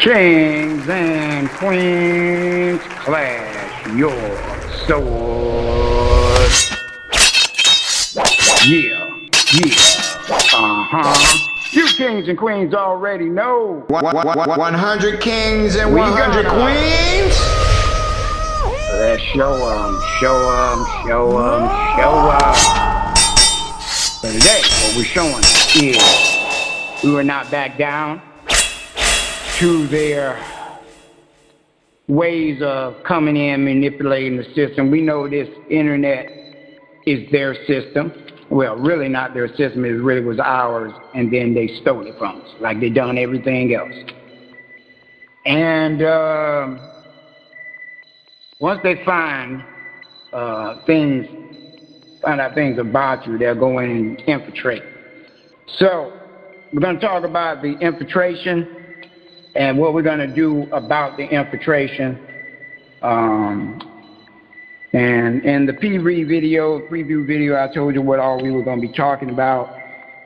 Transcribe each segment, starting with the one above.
Kings and queens, clash your swords. Yeah. You kings and queens already know. 100 kings and 100 queens? Let's show 'em. So today, what we're showing is we will not back down to their ways of coming in, manipulating the system. We know this internet is their system. Well, really not their system. It really was ours, and then they stole it from us, like they done everything else. And once they find out things about you, they'll go in and infiltrate. So we're going to talk about the infiltration and what we're going to do about the infiltration. And in the preview video, I told you what all we were going to be talking about.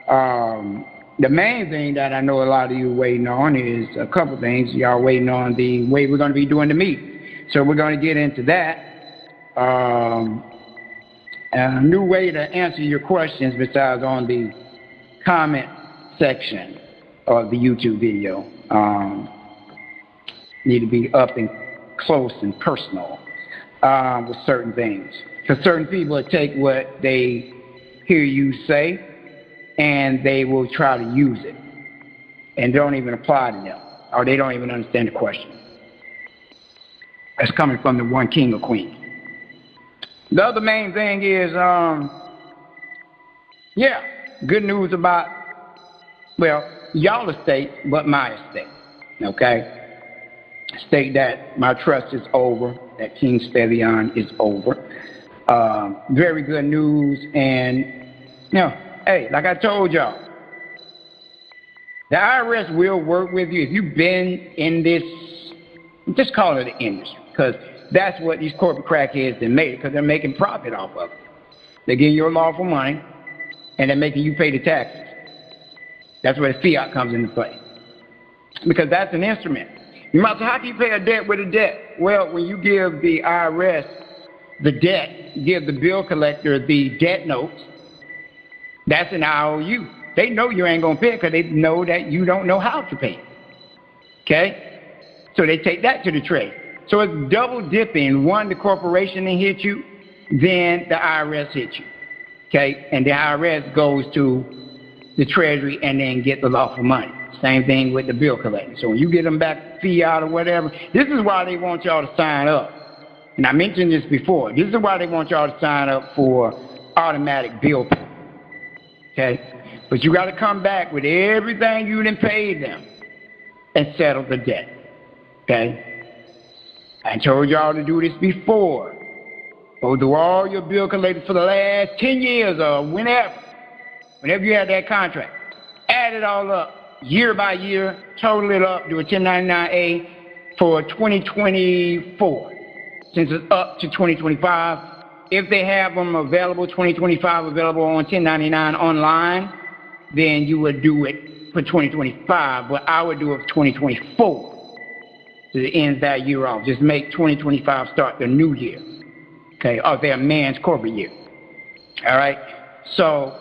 The main thing that I know a lot of you waiting on is a couple things. Y'all waiting on the way we're going to be doing the meeting. So we're going to get into that. A new way to answer your questions besides on the comment section of the YouTube video. Need to be up and close and personal with certain things. Because certain people will take what they hear you say and they will try to use it and don't even apply to them, or they don't even understand the question. That's coming from the one king or queen. The other main thing is, good news about, well, y'all estate, but my estate, okay? State that my trust is over, that King Stevian is over. Very good news, and, hey, like I told y'all, the IRS will work with you if you've been in this, just call it an industry, because that's what these corporate crackheads have made, because they're making profit off of it. They're getting your lawful money, and they're making you pay the taxes. That's where the fiat comes into play, because that's an instrument. You might say, how can you pay a debt with a debt? Well, when you give the IRS the debt, give the bill collector the debt notes, that's an IOU. They know you ain't going to pay it because they know that you don't know how to pay it. Okay? So they take that to the trade. So it's double dipping. One, the corporation then hit you, then the IRS hits you. Okay? And the IRS goes to the Treasury and then get the lawful money. Same thing with the bill collector. So when you get them back fiat or whatever, this is why they want y'all to sign up. And I mentioned this before. This is why they want y'all to sign up for automatic bill pay. Okay? But you got to come back with everything you done paid them and settle the debt. Okay? I told y'all to do this before. Go through all your bill collectors for the last 10 years or whenever you had that contract. Add it all up, year by year, total it up, do a 1099-A for 2024. Since it's up to 2025, if they have them available, 2025 available on 1099 online, then you would do it for 2025, but I would do it for 2024. So it ends that year off. Just make 2025 start the new year. Okay, or their man's corporate year. All right? So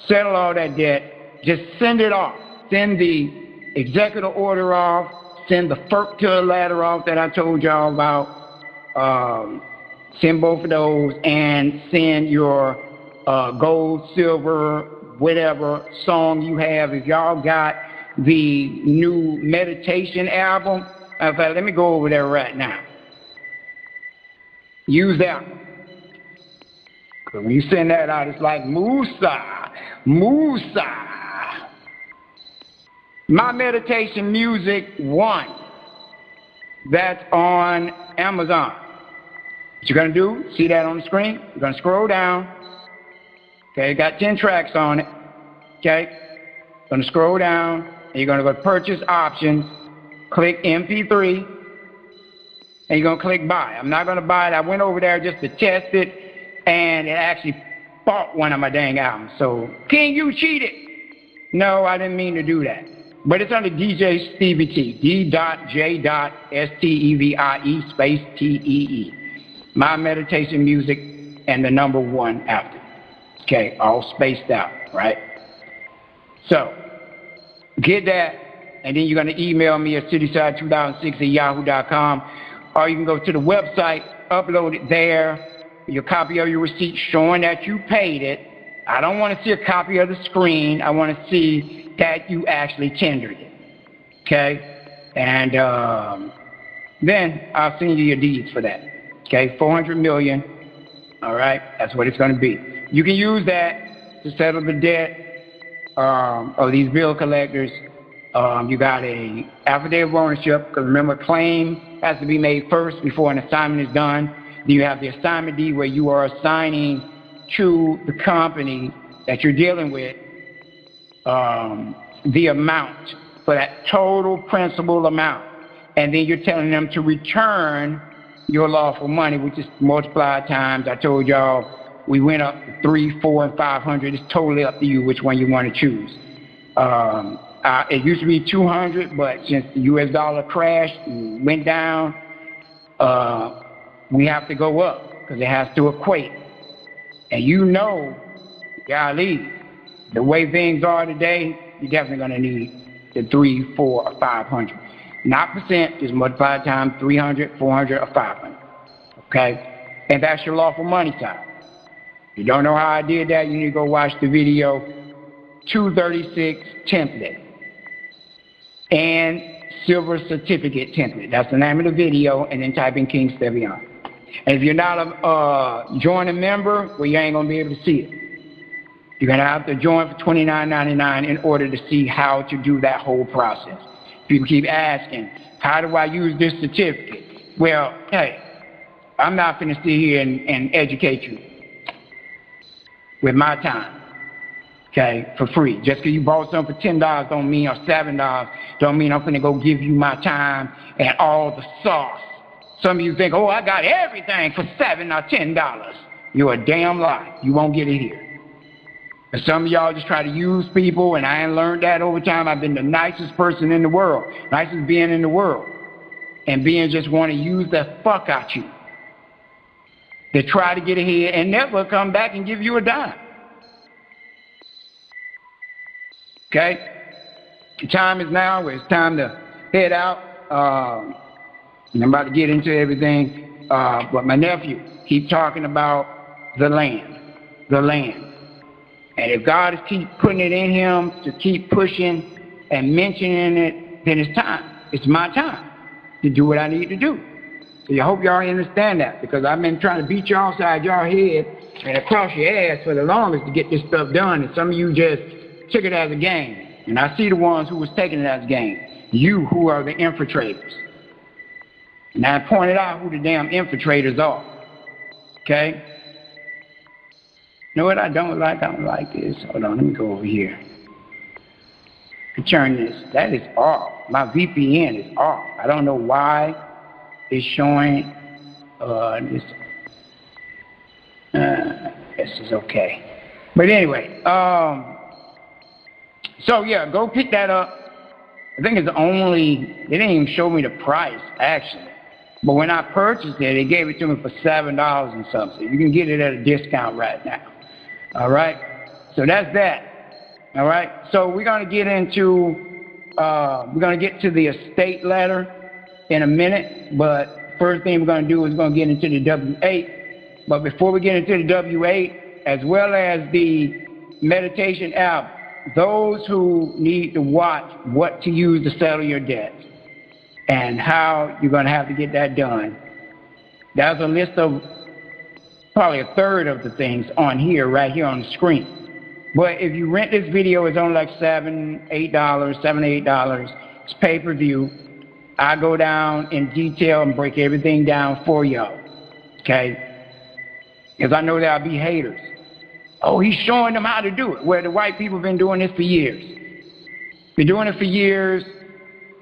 settle all that debt. Just send it off. Send the executive order off. Send the FERC to the ladder off that I told y'all about. Send both of those and send your gold, silver, whatever song you have. If y'all got the new meditation album, in fact, let me go over there right now. Use that one. Because when you send that out, it's like Musa. My Meditation Music 1. That's on Amazon. What you're going to do, see that on the screen? You're going to scroll down. Okay, got 10 tracks on it. Okay? Going to scroll down, and you're going to go to Purchase Options. Click MP3, and you're going to click Buy. I'm not going to buy it. I went over there just to test it, and it actually bought one of my dang albums. So, King, you cheated. No, I didn't mean to do that. But it's under DJ Stevie T, D.J.STEVIE space TEE. My meditation music and the number 1 after. Okay, all spaced out, right? So, get that, and then you're going to email me at cityside2006@yahoo.com, or you can go to the website, upload it there, your copy of your receipt showing that you paid it. I don't want to see a copy of the screen. I want to see that you actually tendered it. Okay? And then I'll send you your deeds for that. Okay? $400 million. All right? That's what it's going to be. You can use that to settle the debt of these bill collectors. You got a affidavit of ownership, because remember, claim has to be made first before an assignment is done. Then you have the assignment deed, where you are assigning to the company that you're dealing with the amount for that total principal amount. And then you're telling them to return your lawful money, which is multiplied times. I told y'all we went up to 300, 400, and 500. It's totally up to you which one you want to choose. It used to be 200, but since the U.S. dollar crashed and went down, we have to go up because it has to equate. And you know, golly, the way things are today, you're definitely going to need the 300, 400, or 500. Not percent, just multiply times 300, 400, or 500. Okay? And that's your lawful money side. If you don't know how I did that, you need to go watch the video 236 template and silver certificate template. That's the name of the video, and then type in King Stevian. And if you're not a join a member, well, you ain't going to be able to see it. You're going to have to join for $29.99 in order to see how to do that whole process. People keep asking, how do I use this certificate? Well, hey, I'm not going to sit here and educate you with my time, okay, for free. Just because you bought something for $10 don't mean, or $7, don't mean I'm going to go give you my time and all the sauce. Some of you think, oh, I got everything for $7 or $10. You're a damn lie. You won't get it here. And some of y'all just try to use people, and I ain't learned that over time. I've been the nicest person in the world, nicest being in the world. And beings just want to use the fuck out you. They try to get ahead and never come back and give you a dime. Okay? The time is now where it's time to head out. I'm about to get into everything. But my nephew, keep talking about the land. The land. And if God is keep putting it in him to keep pushing and mentioning it, then it's time. It's my time to do what I need to do. So I hope y'all understand that, because I've been trying to beat y'all upside your head and across your ass for the longest to get this stuff done. And some of you just took it as a game. And I see the ones who was taking it as a game. You who are the infiltrators. And I pointed out who the damn infiltrators are. Okay? You know what I don't like? I don't like this. Hold on, let me go over here. Turn this. That is off. My VPN is off. I don't know why it's showing this. This is okay. But anyway, so yeah, go pick that up. I think it's only, they didn't even show me the price, actually. But when I purchased it, they gave it to me for $7 and something. You can get it at a discount right now. All right? So that's that. All right? So we're going to get into, we're going to get to the estate letter in a minute. But first thing we're going to do is we're going to get into the W-8. But before we get into the W-8, as well as the meditation app, those who need to watch what to use to settle your debt and how you're going to have to get that done. There's a list of probably a third of the things on here, right here on the screen. But if you rent this video, it's only like $7, $8. It's pay-per-view. I go down in detail and break everything down for y'all, okay? Because I know there'll be haters. Oh, he's showing them how to do it. Well, the white people have been doing this for years. Been doing it for years,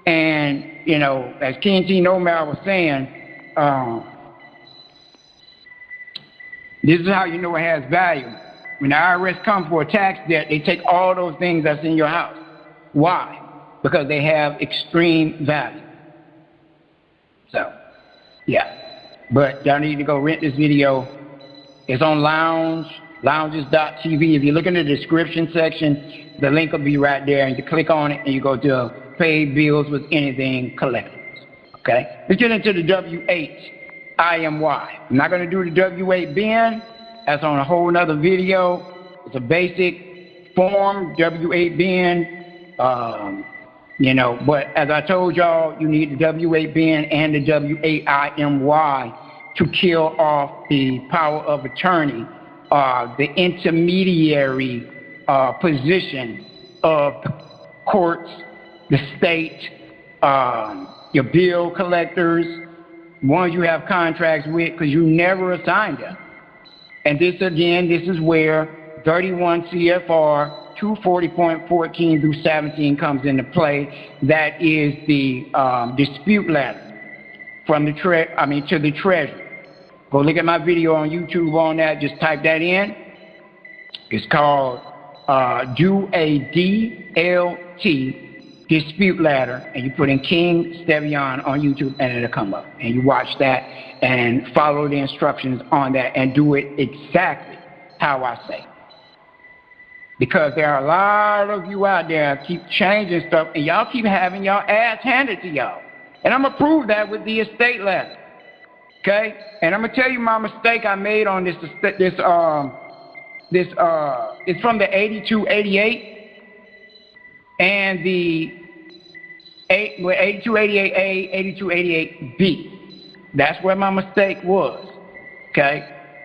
and, you know, as King T. Nomad was saying, this is how you know it has value. When the IRS comes for a tax debt, they take all those things that's in your house. Why? because they have extreme value. So, yeah. But y'all need to go rent this video. It's on lounges.tv. If you look in the description section, the link will be right there, and you click on it, and you go to pay bills with anything collectibles. Okay? Let's get into the W8IMY. I'm not going to do the W8 bin. That's on a whole nother video. It's a basic form, W8 bin. But as I told y'all, you need the W8 bin and the W8IMY to kill off the power of attorney, the intermediary position of the courts, the state, your bill collectors, ones you have contracts with, because you never assigned them. And this is where 31 CFR 240.14 through 17 comes into play. That is the dispute letter from the to the Treasury. Go look at my video on YouTube on that. Just type that in. It's called Do a DLT dispute ladder, and you put in King Stevian on YouTube, and it'll come up. And you watch that and follow the instructions on that and do it exactly how I say. Because there are a lot of you out there keep changing stuff, and y'all keep having y'all ass handed to y'all. And I'm going to prove that with the estate ladder. Okay? And I'm going to tell you my mistake I made on this it's from the 8288 and the 8288A, 8288B. That's where my mistake was. Okay?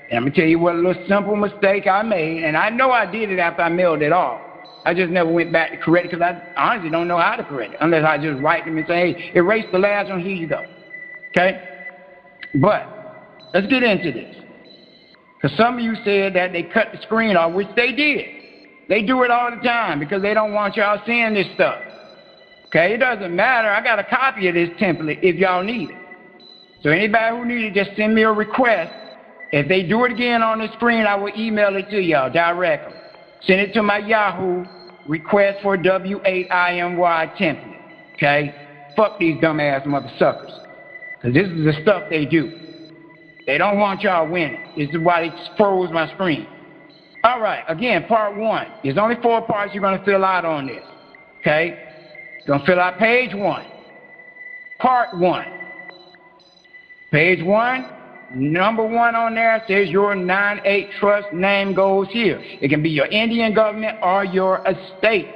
And I'm going to tell you what a little simple mistake I made, and I know I did it after I mailed it off. I just never went back to correct it because I honestly don't know how to correct it unless I just write them and say, hey, erase the last one, here you go. Okay? But let's get into this. Because some of you said that they cut the screen off, which they did. They do it all the time because they don't want y'all seeing this stuff. Okay? It doesn't matter. I got a copy of this template if y'all need it. So anybody who needs it, just send me a request. If they do it again on the screen, I will email it to y'all directly. Send it to my Yahoo, request for W8IMY template. Okay? Fuck these dumbass mother suckers. Because this is the stuff they do. They don't want y'all winning. This is why they froze my screen. All right, again, part one. There's only 4 parts you're going to fill out on this. Okay? You're going to fill out page 1. Part 1. Page 1. Number 1 on there says your 9-8 trust name goes here. It can be your Indian government or your estate.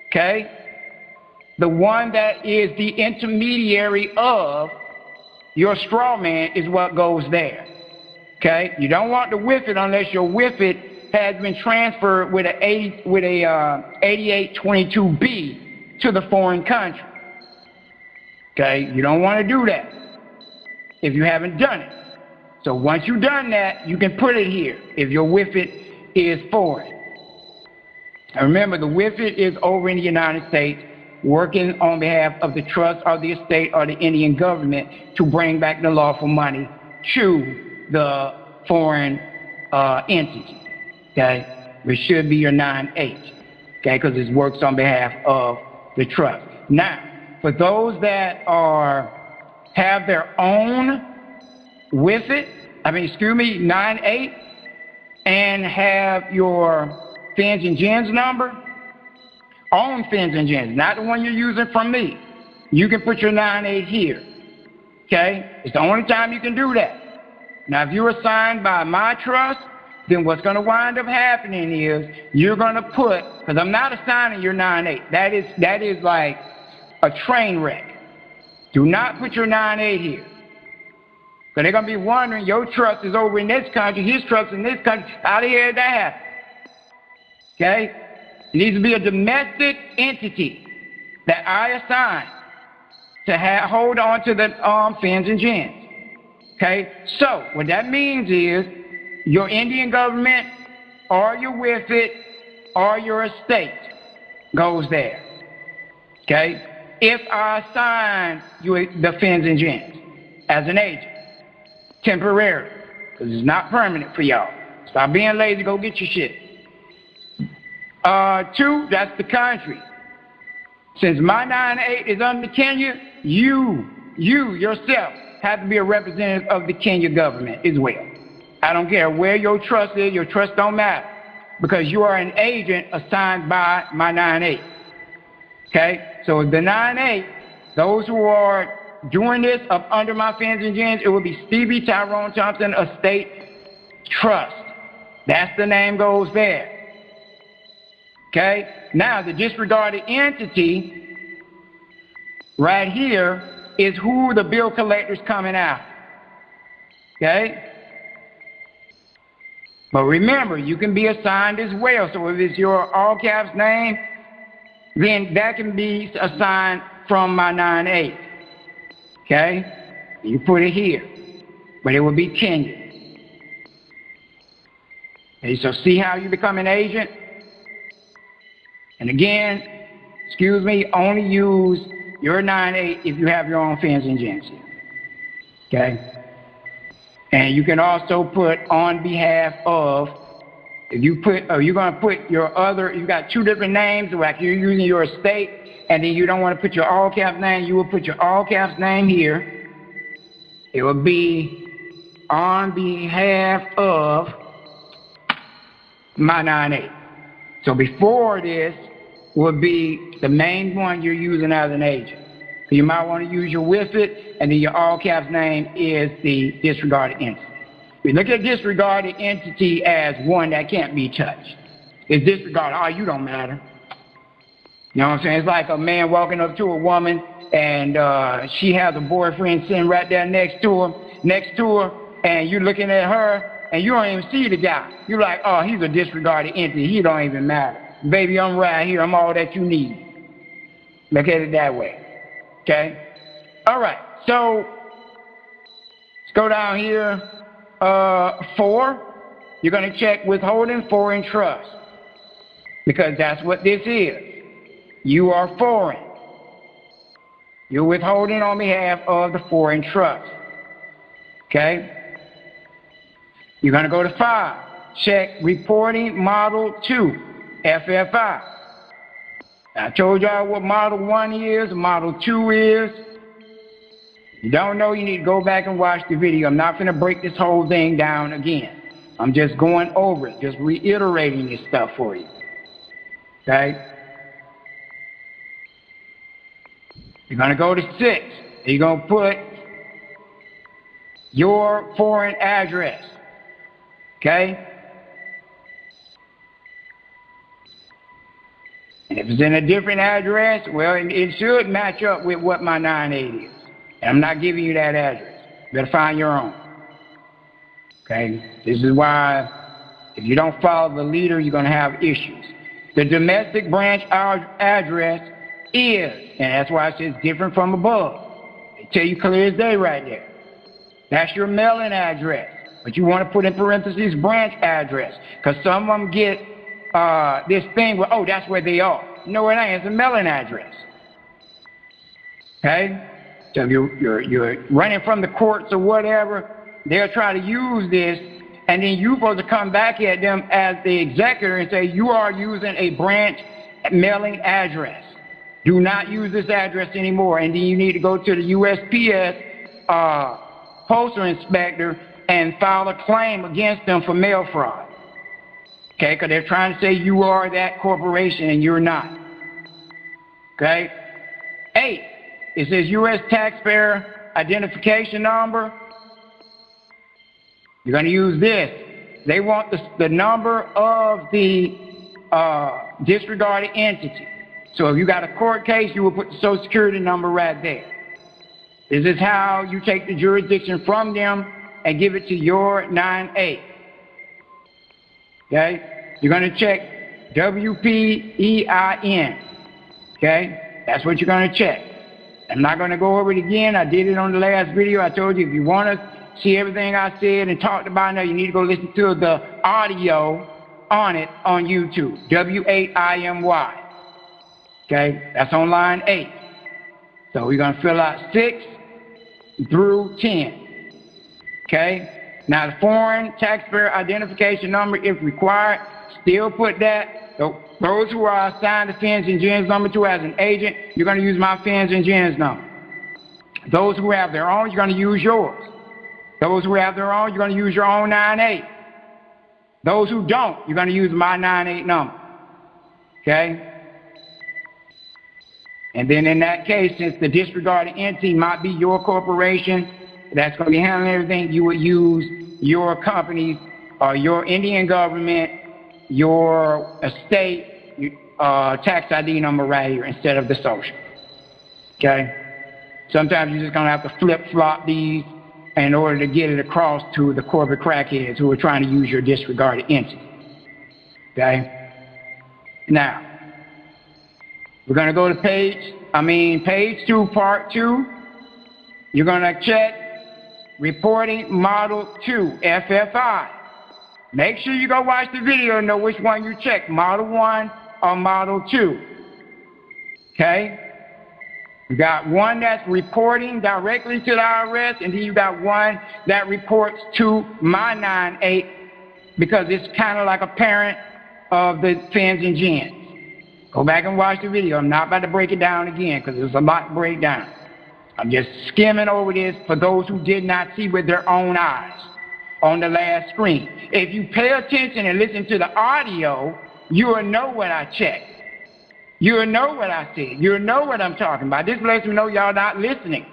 Okay? The one that is the intermediary of your straw man is what goes there. Okay? You don't want to whiff it unless your whiff it has been transferred with a 8822B to the foreign country. Okay? You don't want to do that if you haven't done it. So once you've done that, you can put it here if your WIFIT is foreign. And remember, the WIFIT is over in the United States working on behalf of the trust or the estate or the Indian government to bring back the lawful money to the foreign entity, okay? Which should be your 9-8, okay? Because it works on behalf of the trust. Now, for those that have their own WIFIT, 9-8, and have your fins and gens number, own fins and gens, not the one you're using from me. You can put your 9-8 here, okay? It's the only time you can do that. Now, if you're assigned by my trust, then what's going to wind up happening is you're going to put, because I'm not assigning your 9-8. That is like a train wreck. Do not put your 9-8 here. Because they're going to be wondering, your trust is over in this country, his trust in this country. How the hell did that happen? Okay? It needs to be a domestic entity that I assign to hold on to the fins and gens. Okay? So, what that means is your Indian government or your WIFIT or your estate goes there. Okay? If I assign you the fins and gens as an agent, temporarily, because it's not permanent for y'all. Stop being lazy, go get your shit. 2, that's the country. Since my 9-8 is under Kenya, you yourself have to be a representative of the Kenya government as well. I don't care where your trust is, your trust don't matter, because you are an agent assigned by my 9-8. Okay? So the 9-8, those who are doing this up under my fins and gins, it will be Stevie Tyrone Thompson Estate Trust. That's the name goes there. Okay? Now, the disregarded entity right here is who the bill collector's coming out. Okay? But remember, you can be assigned as well. So if it's your all caps name, then that can be assigned from my 9-8. Okay? You put it here. But it will be Kenya. Okay, so see how you become an agent? And again, excuse me, only use your 9-8 if you have your own fins and gins here. Okay? And you can also put on behalf of, if you put, you're going to put your other, you got two different names, like you're using your estate, and then you don't want to put your all caps name, you will put your all caps name here. It will be on behalf of my 9-8. So before this would be the main one you're using as an agent. So you might want to use your with it, and then your all caps name is the disregarded entity. We look at disregarded entity as one that can't be touched. It's disregarded. Oh, you don't matter. You know what I'm saying? It's like a man walking up to a woman, and she has a boyfriend sitting right there next to her, and you're looking at her, and you don't even see the guy. You're like, oh, he's a disregarded entity. He don't even matter. Baby, I'm right here. I'm all that you need. Look at it that way. Okay? All right. So let's go down here. 4. You're going to check withholding foreign trust, because that's what this is. You are foreign. You're withholding on behalf of the foreign trust. Okay? You're going to go to 5. Check reporting model 2, FFI. I told y'all what model 1 is, model 2 is. If you don't know, you need to go back and watch the video. I'm not going to break this whole thing down again. I'm just going over it, just reiterating this stuff for you. Okay? You're going to go to 6. You're going to put your foreign address. Okay? And if it's in a different address, well, it should match up with what my 9-8 is. And I'm not giving you that address. You better find your own. Okay? This is why if you don't follow the leader, you're going to have issues. The domestic branch address is, and that's why it says different from above. They tell you clear as day right there. That's your mailing address. But you want to put in parentheses branch address, because some of them get this thing where, oh, that's where they are. No, it ain't. It's a mailing address. Okay? So if you're running from the courts or whatever, they'll try to use this, and then you're supposed to come back at them as the executor and say, you are using a branch mailing address. Do not use this address anymore. And then you need to go to the USPS postal inspector and file a claim against them for mail fraud. Okay, because they're trying to say you are that corporation and you're not. Okay? 8, it says U.S. taxpayer identification number. You're going to use this. They want the number of the disregarded entity. So if you got a court case, you will put the Social Security number right there. This is how you take the jurisdiction from them and give it to your 9-8. Okay? You're going to check WPEIN. Okay? That's what you're going to check. I'm not going to go over it again. I did it on the last video. I told you if you want to see everything I said and talked about now, you need to go listen to the audio on it on YouTube. W8IMY. Okay? That's on line 8. So we're going to fill out 6 through 10. Okay? Now the foreign taxpayer identification number, if required, still put that. Those who are assigned the fins and gens number 2 as an agent, you're going to use my fins and gens number. Those who have their own, you're going to use yours. Those who have their own, you're going to use your own 98. Those who don't, you're going to use my 98 number. Okay? And then in that case, since the disregarded entity might be your corporation, that's going to be handling everything, you would use your company's or your Indian government, your estate, tax ID number right here instead of the social. Okay? Sometimes you're just going to have to flip-flop these in order to get it across to the corporate crackheads who are trying to use your disregarded entity. Okay? Now, we're going to go to page 2, part 2. You're going to check reporting model 2, FFI. Make sure you go watch the video and know which one you check, model 1 or model 2. Okay? You got one that's reporting directly to the IRS, and then you got one that reports to my 98 because it's kind of like a parent of the fins and gens. Go back and watch the video. I'm not about to break it down again because there's a lot to break down. I'm just skimming over this for those who did not see with their own eyes on the last screen. If you pay attention and listen to the audio, you will know what I checked. You will know what I said. You will know what I'm talking about. This lets me know y'all not listening.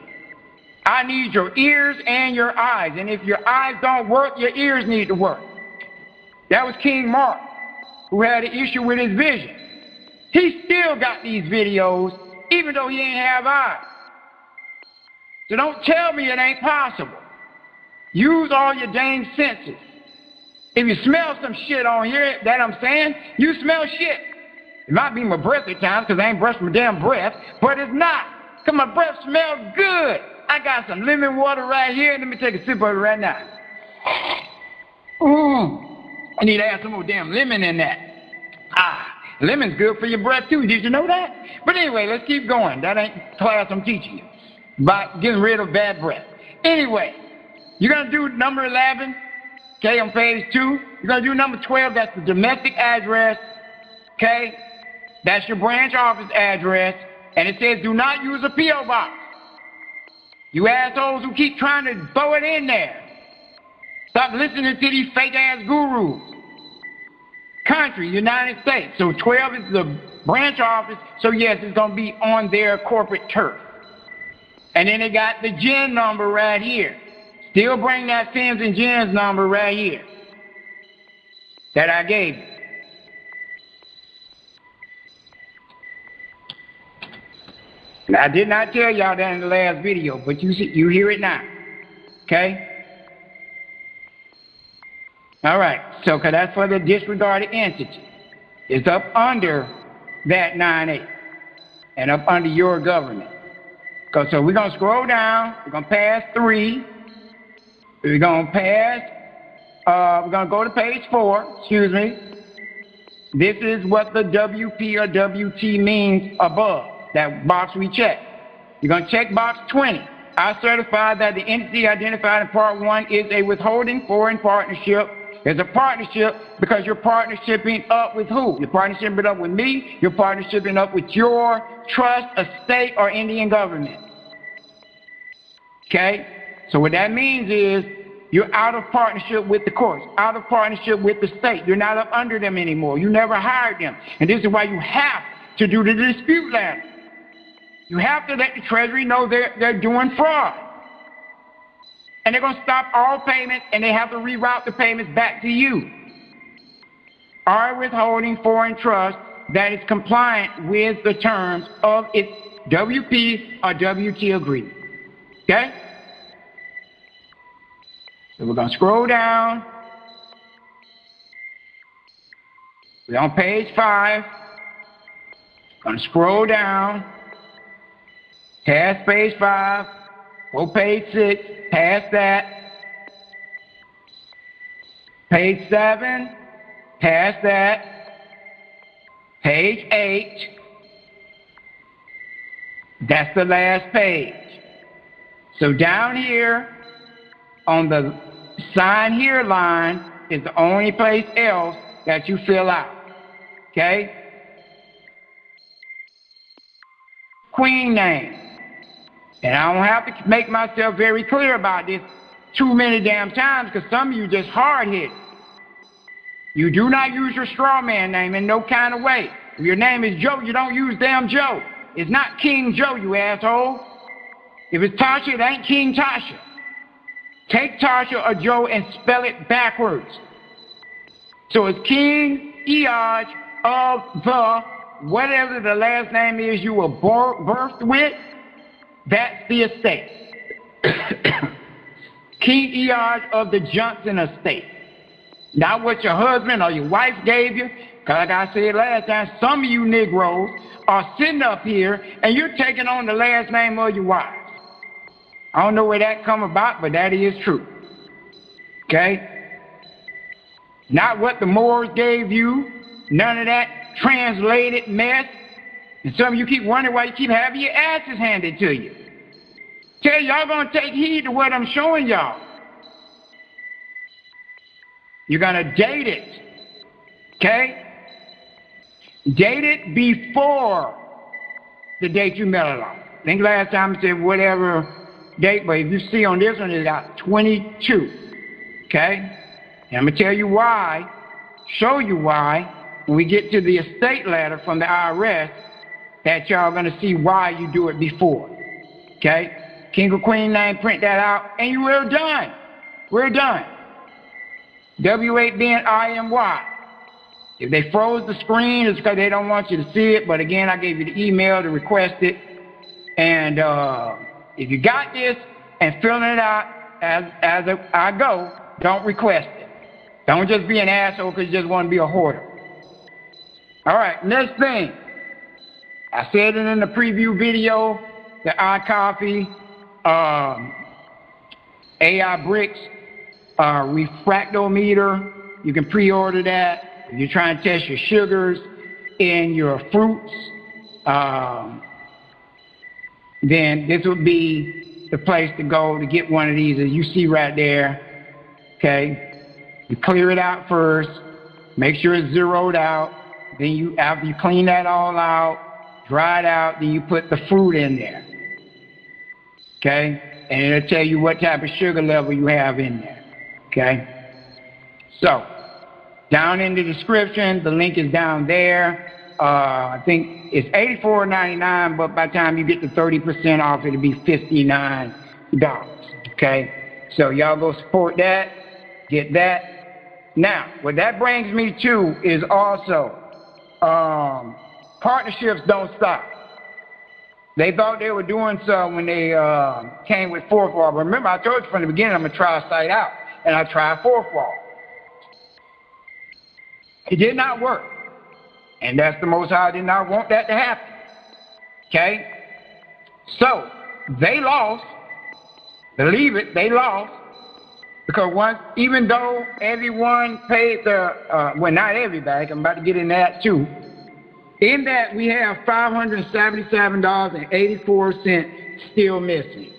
I need your ears and your eyes. And if your eyes don't work, your ears need to work. That was King Mark, who had an issue with his vision. He still got these videos, even though he ain't have eyes. So don't tell me it ain't possible. Use all your dang senses. If you smell some shit on here that I'm saying, you smell shit. It might be my breath at times because I ain't brushed my damn breath, but it's not. Because my breath smells good. I got some lemon water right here. Let me take a sip of it right now. I need to add some more damn lemon in that. Lemon's good for your breath too. Did you know that? But anyway, let's keep going. That ain't class I'm teaching you. About getting rid of bad breath. Anyway, you're going to do number 11, okay, on page 2. You're going to do number 12. That's the domestic address, okay? That's your branch office address, and it says do not use a P.O. box. You assholes who keep trying to throw it in there. Stop listening to these fake-ass gurus. Country, United States. So 12 is the branch office, so yes, it's going to be on their corporate turf. And then they got the gen number right here. Still bring that fins and gens number right here that I gave you. Now, I did not tell y'all that in the last video, but you hear it now. Okay? All right. So, because that's for the disregarded entity. It's up under that 9-8 and up under your government. So we're going to scroll down. We're going to pass 3. We're going to go to page 4. Excuse me. This is what the WP or WT means above. That box we check. You're going to check box 20. I certify that the entity identified in part 1 is a withholding foreign partnership. It's a partnership because you're partnershiping up with who? You're partnershiping up with me. You're partnershiping up with your trust, estate, or Indian government. Okay? So what that means is you're out of partnership with the courts, out of partnership with the state. You're not up under them anymore. You never hired them. And this is why you have to do the dispute ladder. You have to let the Treasury know they're doing fraud. And they're going to stop all payments, and they have to reroute the payments back to you. Are withholding foreign trust that is compliant with the terms of its WP or WT agreement. Okay? So we're going to scroll down. We're on page 5. Going to scroll down. Past page 5. Go page 6. Past that. Page 7. Past that. Page 8. That's the last page. So down here on the sign here line is the only place else that you fill out, okay? Queen name. And I don't have to make myself very clear about this too many damn times because some of you just hard-headed. You do not use your straw man name in no kind of way. If your name is Joe, you don't use damn Joe. It's not King Joe, you asshole. If it's Tasha, it ain't King Tasha. Take Tasha or Joe and spell it backwards. So it's King Eoj of the, whatever the last name is you were birthed with, that's the estate. King Eoj of the Johnson estate. Not what your husband or your wife gave you, because like I said last time, some of you Negroes are sitting up here and you're taking on the last name of your wives. I don't know where that come about, but that is true. Okay? Not what the Moors gave you, none of that translated mess. And some of you keep wondering why you keep having your asses handed to you. Tell y'all gonna take heed to what I'm showing y'all. You're gonna date it. Okay? Date it before the date you met along. I think last time I said whatever date, but if you see on this one, it's got 22. Okay? And I'm going to tell you why, show you why, when we get to the estate letter from the IRS, that y'all going to see why you do it before. Okay? King or queen name, print that out, and we're done. We're done. W8 being IMY. If they froze the screen, it's because they don't want you to see it, but again, I gave you the email to request it. And if you got this and filling it out as I go, don't request it. Don't just be an asshole because you just want to be a hoarder. All right, next thing. I said it in the preview video, the iCoffee, AI Bricks, refractometer. You can pre-order that. If you're trying to test your sugars in your fruits, then this would be the place to go to get one of these, as you see right there. Okay, you clear it out first, make sure it's zeroed out. Then you, after you clean that all out, dry it out, then you put the fruit in there. Okay, and it'll tell you what type of sugar level you have in there. Okay, so down in the description, the link is down there. I think it's $84.99, but by the time you get to 30% off, it'll be $59. Okay, so y'all go support that, get that. Now, what that brings me to is also partnerships don't stop. They thought they were doing so when they came with Fourth Wall. But remember, I told you from the beginning I'm going to try a site out, and I tried Fourth Wall. It did not work. And that's the Most High did not want that to happen. Okay? So, they lost. Believe it, they lost. Because once, even though everyone paid the, well, not everybody, I'm about to get in that too. In that, we have $577.84 still missing.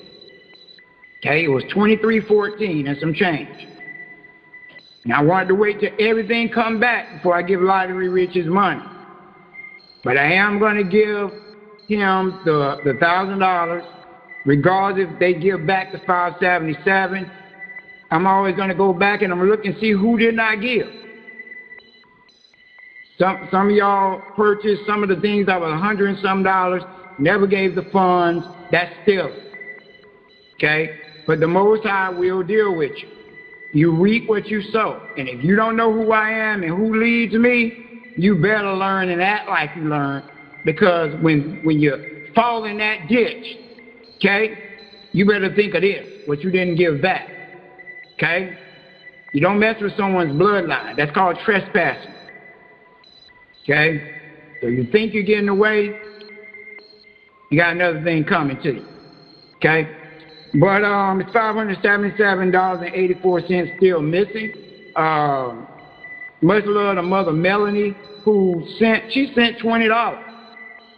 Okay, it was $23.14 and some change. Now, I wanted to wait till everything come back before I give Lottery Rich his money. But I am going to give him the $1,000, regardless if they give back the $577. I'm always going to go back and I'm going to look and see who did not give. Some of y'all purchased some of the things that were $100 and some, never gave the funds. That's still it. Okay? But the Most High will deal with you. You reap what you sow. And if you don't know who I am and who leads me, you better learn and act like you learn. Because when you fall in that ditch, okay, you better think of this, what you didn't give back. Okay? You don't mess with someone's bloodline. That's called trespassing. Okay? So you think you're getting away, you got another thing coming to you. Okay? But it's $577.84 still missing. Much love to Mother Melanie, who sent $20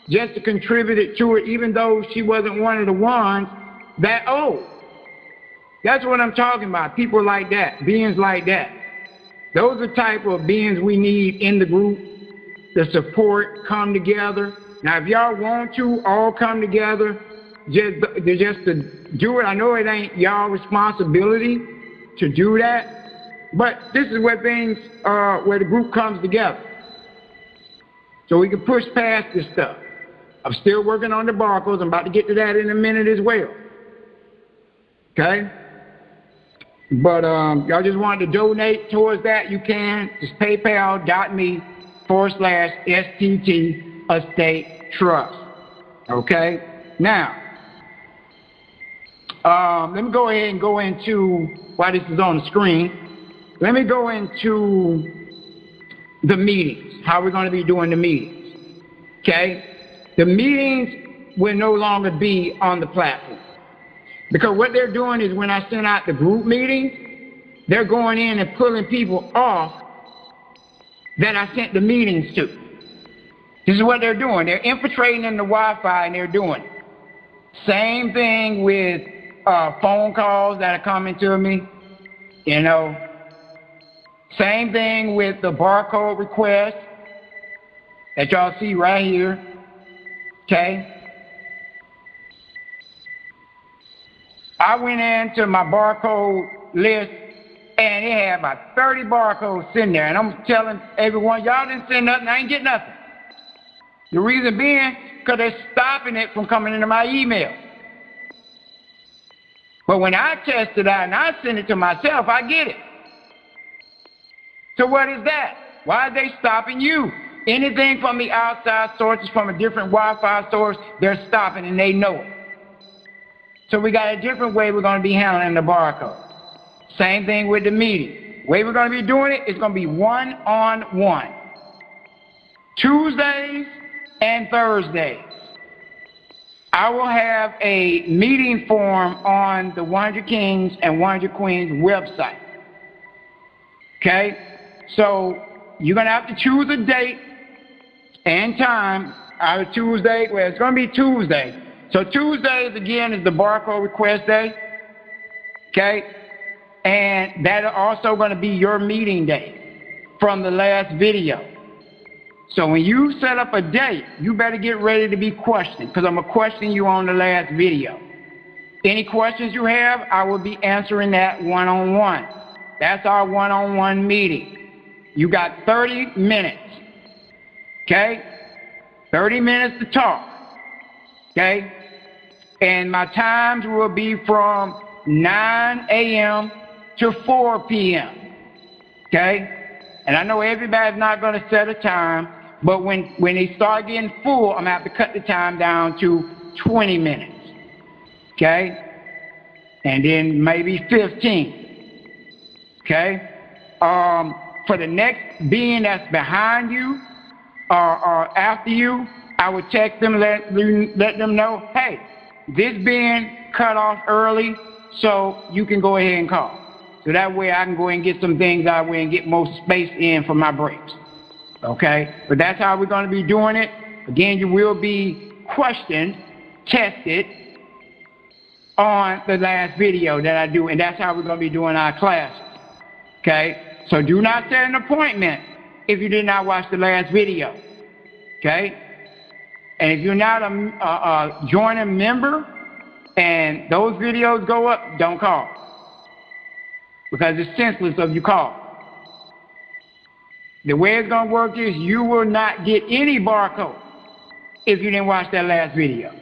just to contribute to it, even though she wasn't one of the ones that owed. That's what I'm talking about. People like that, beings like that. Those are the type of beings we need in the group. The support, come together. Now, if y'all want to all come together, just to do it, I know it ain't y'all responsibility to do that, but this is where things, where the group comes together. So we can push past this stuff. I'm still working on the barcodes. I'm about to get to that in a minute as well. Okay? But y'all just wanted to donate towards that, you can. Just paypal.me/STT Estate Trust. Okay? Now, let me go ahead and go into, while this is on the screen, let me go into the meetings, how we're going to be doing the meetings. Okay? The meetings will no longer be on the platform. Because what they're doing is when I send out the group meetings, they're going in and pulling people off that I sent the meetings to. This is what they're doing. They're infiltrating in the Wi-Fi and they're doing it. Same thing with phone calls that are coming to me, you know. Same thing with the barcode request that y'all see right here, okay? I went into my barcode list and it had about 30 barcodes sitting there, and I'm telling everyone, y'all didn't send nothing, I ain't get nothing. The reason being, because they're stopping it from coming into my email. But when I test it out and I send it to myself, I get it. So what is that? Why are they stopping you? Anything from the outside sources, from a different Wi-Fi source, they're stopping and they know it. So we got a different way we're going to be handling the barcode. Same thing with the meeting. The way we're going to be doing it is going to be one-on-one. Tuesdays and Thursdays. I will have a meeting form on the 100 Kings and 100 Queens website. Okay? So you're going to have to choose a date and time. Either Tuesday, well, it's going to be Tuesday. So Tuesdays, again, is the barcode request day. Okay? And that's also going to be your meeting day from the last video. So when you set up a date, you better get ready to be questioned, because I'm going to question you on the last video. Any questions you have, I will be answering that one-on-one. That's our one-on-one meeting. You got 30 minutes, okay? 30 minutes to talk, okay? And my times will be from 9 a.m. to 4 p.m., okay? And I know everybody's not going to set a time, but when they start getting full, I'm going to have to cut the time down to 20 minutes, okay? And then maybe 15, okay? For the next being that's behind you or after you, I would text them, let them know, hey, this being cut off early, so you can go ahead and call. So that way I can go and get some things out of the way and get most space in for my breaks. Okay? But that's how we're going to be doing it. Again, you will be questioned, tested on the last video that I do, and that's how we're going to be doing our classes. Okay? So do not set an appointment if you did not watch the last video. Okay? And if you're not a joining member and those videos go up, don't call. Because it's senseless of you call. The way it's going to work is you will not get any barcode if you didn't watch that last video.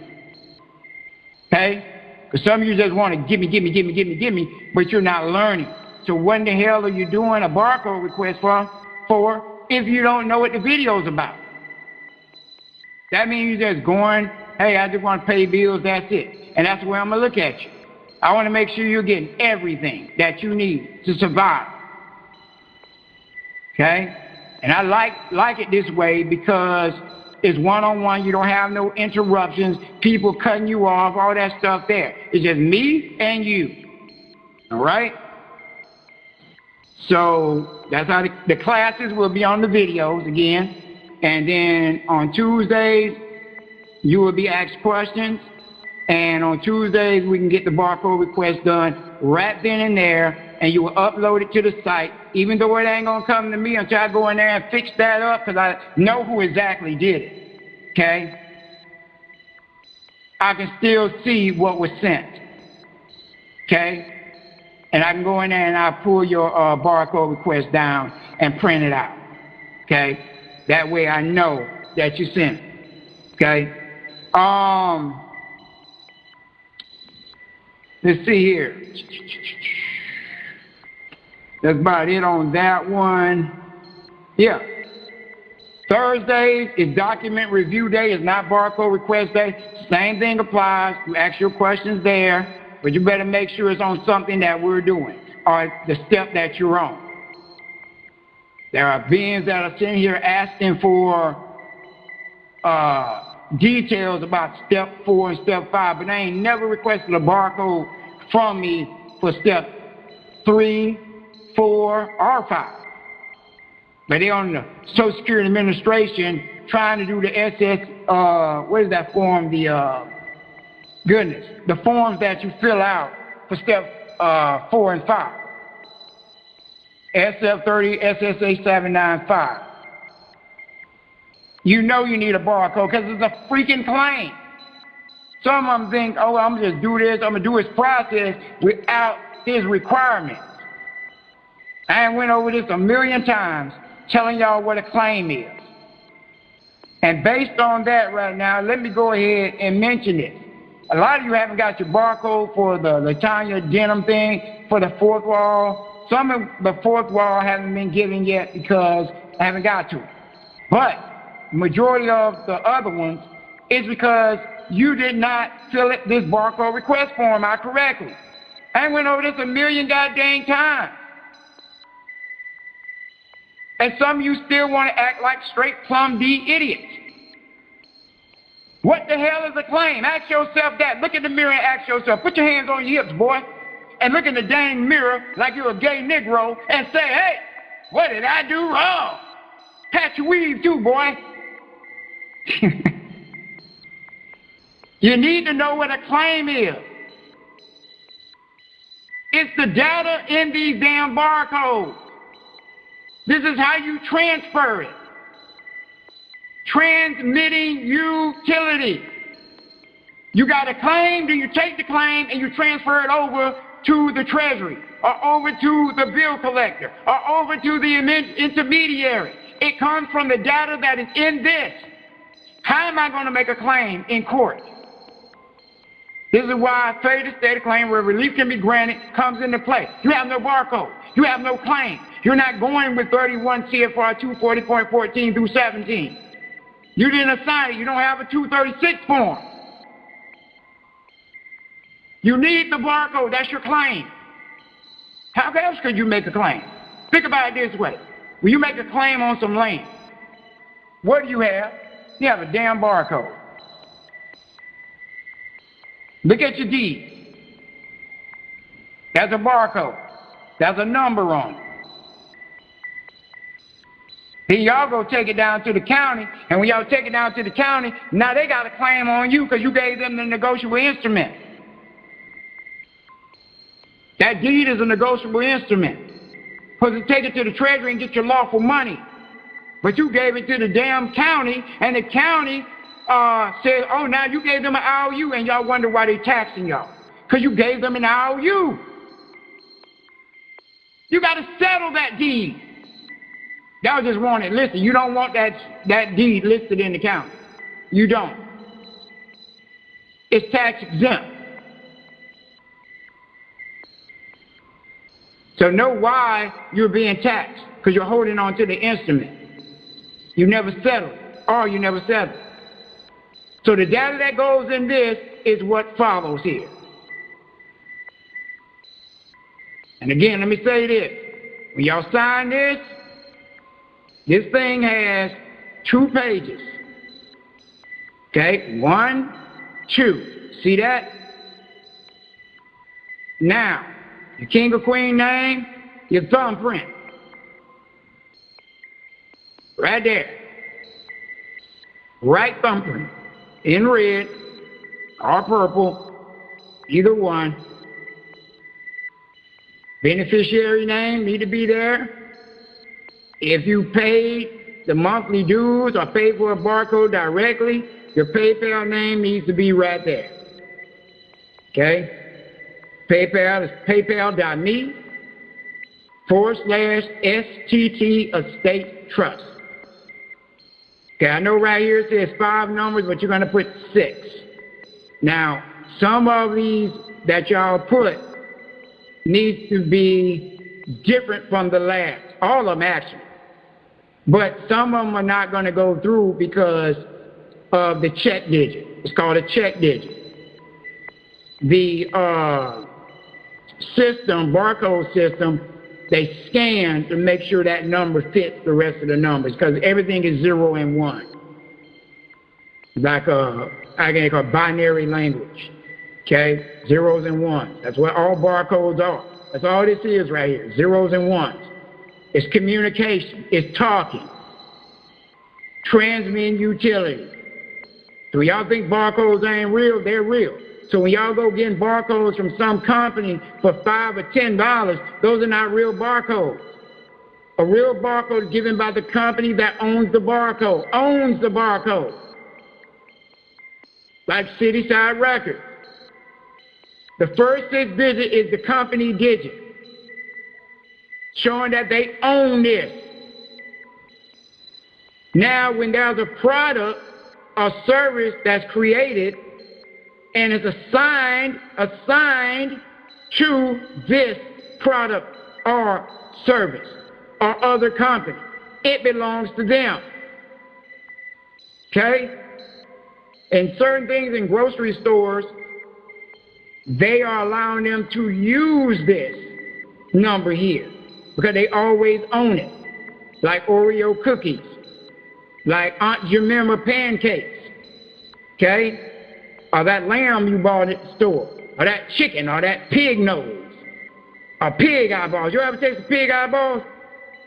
Okay? Because some of you just want to give me, but you're not learning. So what in the hell are you doing a barcode request for if you don't know what the video's about? That means you're just going, hey, I just want to pay bills, that's it. And that's the way I'm going to look at you. I want to make sure you're getting everything that you need to survive. Okay? And I like it this way because it's one-on-one. You don't have no interruptions, people cutting you off, all that stuff there. It's just me and you. All right? So that's how the classes will be on the videos again. And then on Tuesdays, you will be asked questions. And on Tuesdays, we can get the barcode request done right then and there and you will upload it to the site, even though it ain't gonna come to me until I go in there and fix that up, because I know who exactly did it, okay? I can still see what was sent, okay? And I can go in there and I'll pull your barcode request down and print it out, okay? That way I know that you sent it, okay? Let's see here. That's about it on that one. Yeah. Thursdays is document review day. It's not barcode request day. Same thing applies. You ask your questions there, but you better make sure it's on something that we're doing or the step that you're on. There are beings that are sitting here asking for details about step 4 and step 5, but they ain't never requested a barcode from me for step 3, 4, or 5. But they're on the Social Security Administration trying to do the what is that form? The forms that you fill out for step 4 and 5. SF30, SSA 795. You know you need a barcode because it's a freaking claim. Some of them think, oh, I'm gonna just do this, I'm gonna do his process without his requirements. I went over this a million times telling y'all what a claim is. And based on that right now, let me go ahead and mention this. A lot of you haven't got your barcode for the Latanya denim thing for the fourth wall. Some of the fourth wall haven't been given yet because I haven't got to it. But majority of the other ones is because you did not fill it, this barcode request form out correctly. I went over this a million goddamn times. And some of you still want to act like straight plumb D idiots. What the hell is a claim? Ask yourself that. Look in the mirror and ask yourself. Put your hands on your hips, boy. And look in the dang mirror like you're a gay Negro and say, hey, what did I do wrong? Pat your weave too, boy. You need to know what a claim is. It's the data in these damn barcodes. This is how you transfer it. Transmitting utility. You got a claim, then you take the claim and you transfer it over to the Treasury, or over to the bill collector, or over to the intermediary. It comes from the data that is in this. How am I going to make a claim in court? This is why failure to state a claim where relief can be granted comes into play. You have no barcode. You have no claim. You're not going with 31 CFR 240.14 through 17. You didn't assign it. You don't have a 236 form. You need the barcode. That's your claim. How else could you make a claim? Think about it this way. When you make a claim on some land, what do you have? You have a damn barcode. Look at your deed. That's a barcode. That's a number on it. Then y'all go take it down to the county, and when y'all take it down to the county, now they got a claim on you because you gave them the negotiable instrument. That deed is a negotiable instrument. Because to take it to the Treasury and get your lawful money. But you gave it to the damn county, and the county said, oh, now you gave them an IOU, and y'all wonder why they taxing y'all. Because you gave them an IOU. You got to settle that deed. Y'all just want it. Listen, you don't want that deed listed in the county. You don't. It's tax exempt. So know why you're being taxed, because you're holding on to the instrument. You never settled, or you never settled. So the data that goes in this is what follows here. And again, let me say this. When y'all sign this, this thing has 2 pages. Okay, 1, 2. See that? Now, your king or queen name, your thumbprint. Right there. Right thumbprint. In red or purple, either one. Beneficiary name need to be there. If you paid the monthly dues or paid for a barcode directly, your PayPal name needs to be right there. Okay? PayPal is paypal.me/STT Estate Trust. Okay, I know right here it says 5 numbers, but you're going to put 6. Now, some of these that y'all put needs to be different from the last. All of them actually. But some of them are not going to go through because of the check digit. It's called a check digit. The system, barcode system, they scan to make sure that number fits the rest of the numbers because everything is 0 and 1. Like a binary language. Okay? Zeros and ones. That's what all barcodes are. That's all this is right here. Zeros and ones. It's communication. It's talking. Transmitting utility. So y'all think barcodes ain't real? They're real. So when y'all go getting barcodes from some company for $5 or $10, those are not real barcodes. A real barcode is given by the company that owns the barcode. Owns the barcode. Like Cityside Records. The first 6 digits is the company digit, showing that they own this. Now, when there's a product or service that's created and is assigned to this product or service or other company, it belongs to them. Okay? And certain things in grocery stores, they are allowing them to use this number here because they always own it. Like Oreo cookies, like Aunt Jemima pancakes, okay? Or that lamb you bought at the store, or that chicken, or that pig nose, or pig eyeballs. You ever taste pig eyeballs?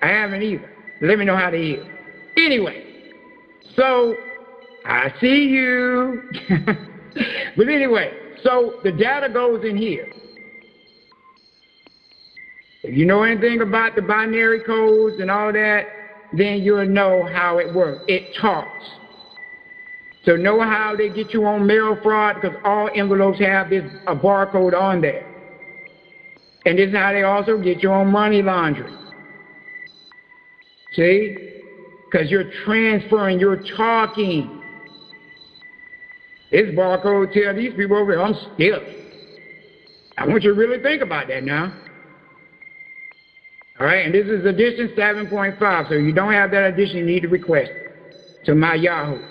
I haven't either. Let me know how they is. Anyway, so I see you. But anyway, so the data goes in here. If you know anything about the binary codes and all that, then you'll know how it works. It talks. So know how they get you on mail fraud, because all envelopes have a barcode on there. And this is how they also get you on money laundering. See? Because you're transferring, you're talking. This barcode tells these people over here, I'm stealing. I want you to really think about that now. All right, and this is edition 7.5, so if you don't have that edition, you need to request it to my Yahoo.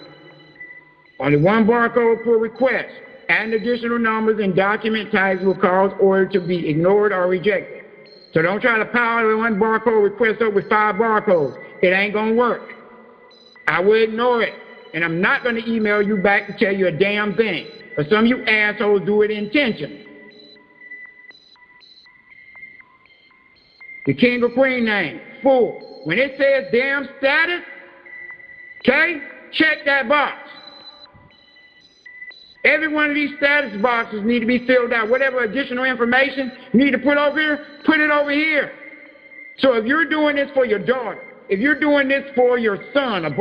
Only one barcode per request, and additional numbers and document types will cause order to be ignored or rejected. So don't try to power one barcode request up with 5 barcodes. It ain't going to work. I will ignore it, and I'm not going to email you back to tell you a damn thing, because some of you assholes do it intentionally. The king or queen name, full. When it says damn status, okay, check that box. Every one of these status boxes need to be filled out. Whatever additional information you need to put over here, put it over here. So if you're doing this for your daughter, if you're doing this for your son, a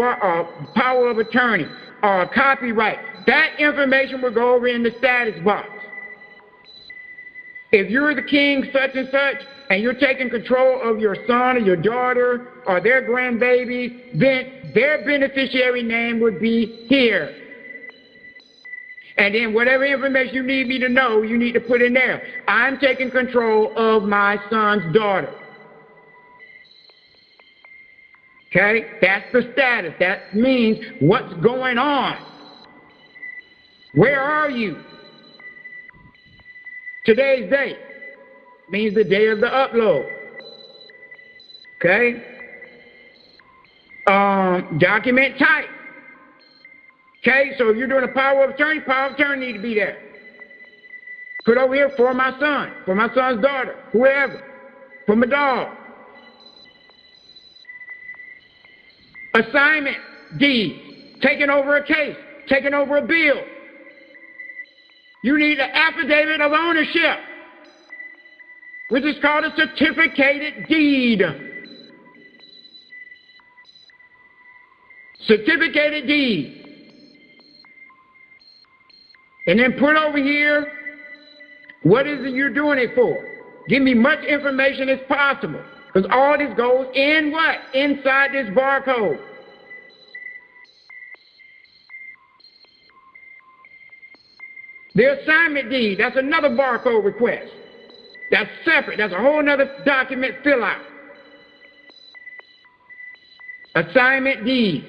power of attorney, or a copyright, that information will go over in the status box. If you're the king such and such, and you're taking control of your son or your daughter or their grandbaby, then their beneficiary name would be here. And then whatever information you need me to know, you need to put in there. I'm taking control of my son's daughter. Okay? That's the status. That means what's going on. Where are you? Today's date means the day of the upload. Okay? Document type. Okay, so if you're doing a power of attorney need to be there. Put over here for my son, for my son's daughter, whoever, for my dog. Assignment deed, taking over a case, taking over a bill. You need an affidavit of ownership. which is called a certificated deed. Certificated deed. And then put over here, what is it you're doing it for? Give me much information as possible. Because all this goes in what? Inside this barcode. The assignment deed, that's another barcode request. That's separate. That's a whole other document fill out. Assignment deed.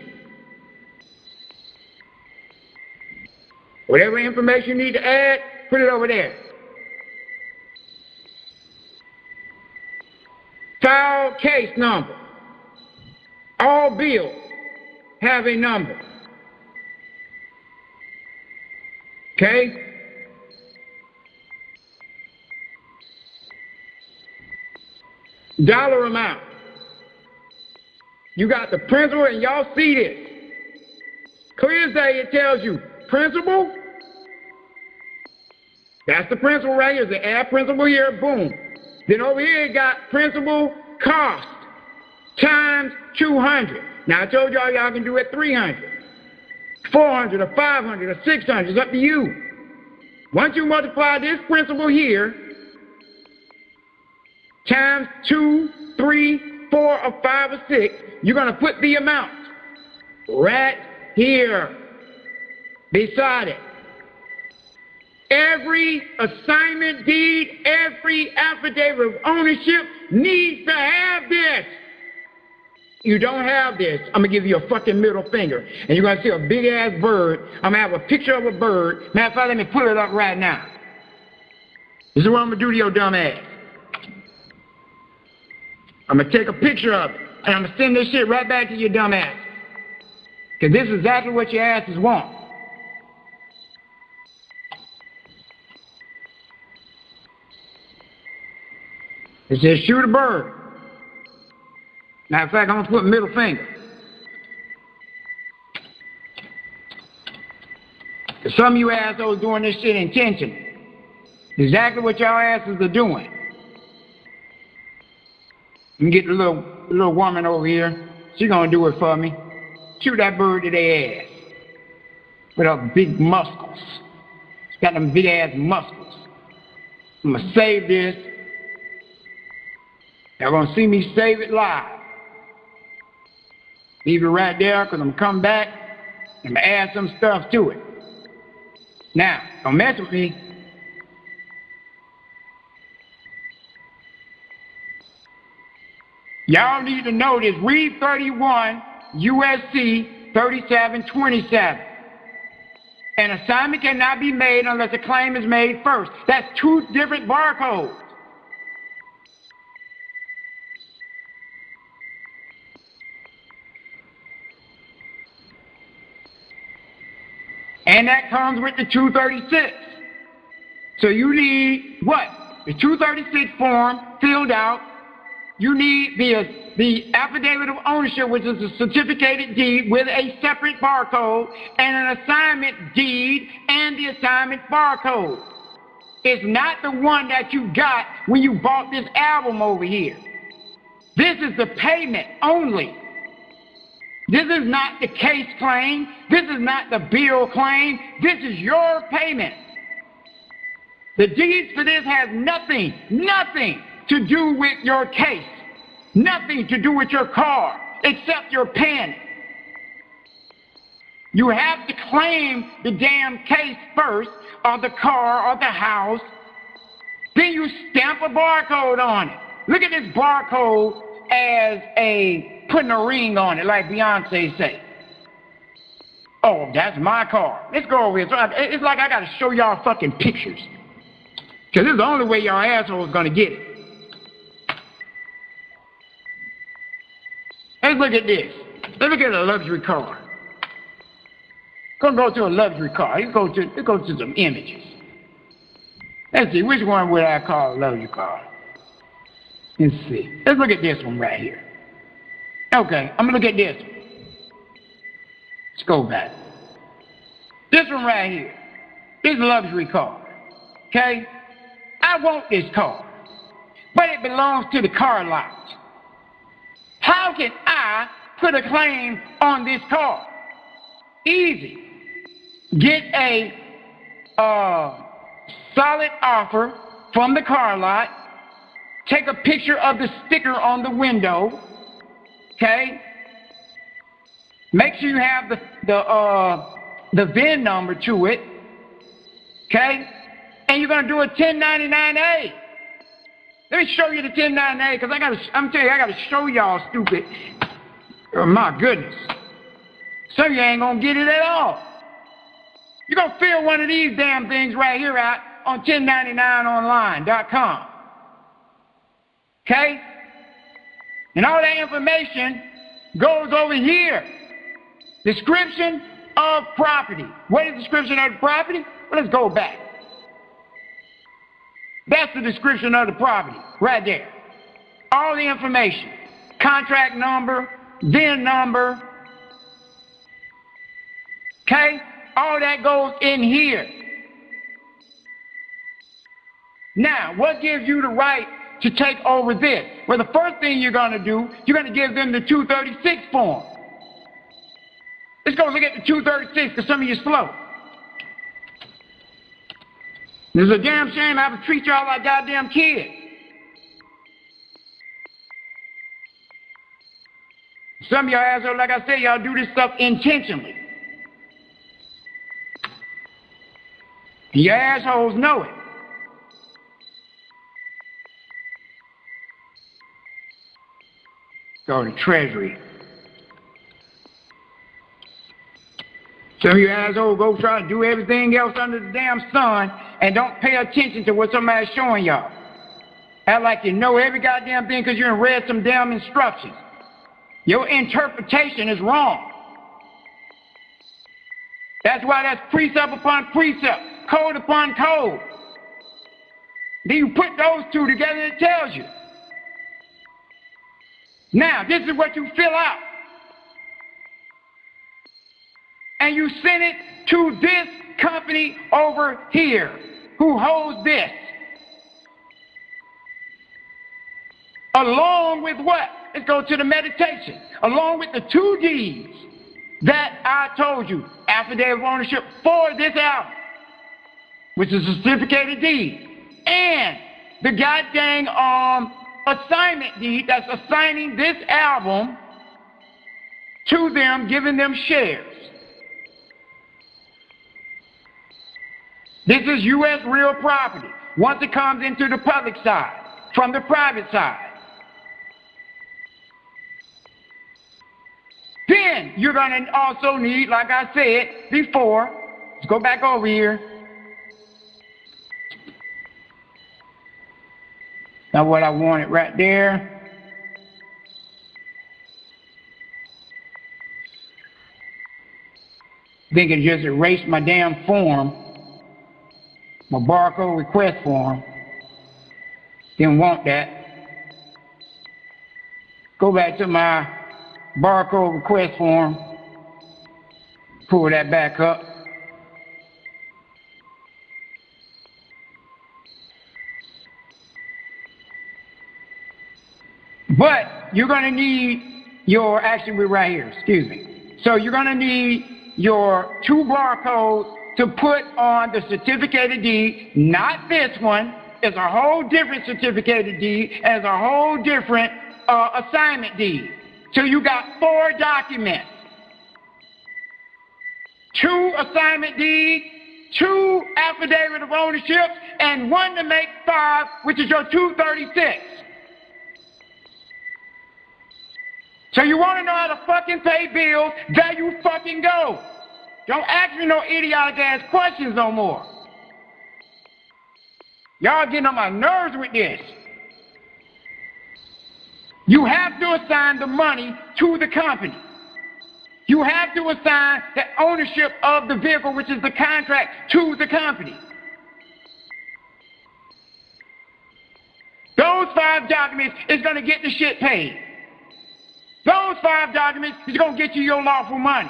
Whatever information you need to add, put it over there. File case number. All bills have a number. Okay? Dollar amount. You got the principal, and y'all see this. Clear as day, it tells you principal. That's the principal right here. The add principal here, boom. Then over here, it got principal cost times 200. Now, I told y'all can do it 300, 400, or 500, or 600. It's up to you. Once you multiply this principal here times 2, 3, 4, or 5, or 6, you're going to put the amount right here beside it. Every assignment deed, every affidavit of ownership needs to have this. You don't have this, I'm going to give you a fucking middle finger. And you're going to see a big-ass bird. I'm going to have a picture of a bird. Matter of fact, let me pull it up right now. This is what I'm going to do to your dumb ass. I'm going to take a picture of it, and I'm going to send this shit right back to your dumb ass. Because this is exactly what your asses want. It says shoot a bird. Matter of fact, I'm going to put middle finger. Because some of you assholes doing this shit intentionally. Exactly what y'all asses are doing. Let me get the little woman over here. She going to do it for me. Shoot that bird to their ass. With her big muscles. She's got them big ass muscles. I'm going to save this. Y'all gonna see me save it live. Leave it right there, because I'm coming back and I'm gonna add some stuff to it. Now, don't mess with me. Y'all need to know this. Read 31 USC 3727. An assignment cannot be made unless a claim is made first. That's two different barcodes. And that comes with the 236. So you need what? The 236 form filled out. You need the affidavit of ownership, which is a certificated deed with a separate barcode, and an assignment deed and the assignment barcode. It's not the one that you got when you bought this album over here. This is the payment only. This is not the case claim. This is not the bill claim. This is your payment. The deeds for this has nothing to do with your case. Nothing to do with your car, except you're paying it. You have to claim the damn case first, or the car, or the house. Then you stamp a barcode on it. Look at this barcode as putting a ring on it, like Beyonce say. Oh, that's my car. Let's go over here. So it's like I got to show y'all fucking pictures. Because this is the only way y'all assholes going to get it. Let's look at this. Let's look at a luxury car. Go to a luxury car. Let's go to some images. Let's see, which one would I call a luxury car? Let's see. Let's look at this one right here. Okay, I'm going to look at this one. Let's go back. This one right here. This is a luxury car. Okay? I want this car. but it belongs to the car lot. How can I put a claim on this car? Easy. Get a solid offer from the car lot. Take a picture of the sticker on the window. Okay? Make sure you have the VIN number to it. Okay? And you're gonna do a 1099A. Let me show you the 1099A, because I'm telling you, I gotta show y'all stupid. Oh my goodness. Some of you ain't gonna get it at all. You're gonna fill one of these damn things right here out on 1099online.com. Okay? And all that information goes over here. Description of property. What is the description of the property? Well, let's go back. That's the description of the property, right there. All the information. Contract number, VIN number. Okay? All that goes in here. Now, what gives you the right to take over this? Well, the first thing you're going to do, you're going to give them the 236 form. Let's go look at the 236, because some of you are slow. This is a damn shame I have to treat y'all like goddamn kids. Some of y'all assholes, like I said, y'all do this stuff intentionally. And your assholes know it. Go to Treasury. Some of you assholes go try to do everything else under the damn sun and don't pay attention to what somebody's showing y'all. Act like you know every goddamn thing because you done read some damn instructions. Your interpretation is wrong. That's why that's precept upon precept, code upon code. Then you put those two together and it tells you. Now, this is what you fill out. And you send it to this company over here who holds this. Along with what? Let's go to the meditation. Along with the 2 deeds that I told you. Affidavit of ownership for this album, which is a certificated deed. And the goddamn assignment deed that's assigning this album to them, giving them shares. This is U.S. real property. Once it comes into the public side, from the private side. Then you're going to also need, like I said before, let's go back over here. Now what I wanted right there. I think it just erased my damn form. My barcode request form. Didn't want that. Go back to my barcode request form. Pull that back up. But you're going to need your, actually we're right here, excuse me. So you're going to need your 2 barcodes to put on the certificated deed, not this one. It's a whole different certificated deed, as a whole different assignment deed. So you got 4 documents. 2 assignment deeds, 2 affidavit of ownership, and 1 to make 5, which is your 236. So you want to know how to fucking pay bills, there you fucking go. Don't ask me no idiotic ass questions no more. Y'all getting on my nerves with this. You have to assign the money to the company. You have to assign the ownership of the vehicle, which is the contract, to the company. Those 5 documents is going to get the shit paid. Those 5 documents is going to get you your lawful money.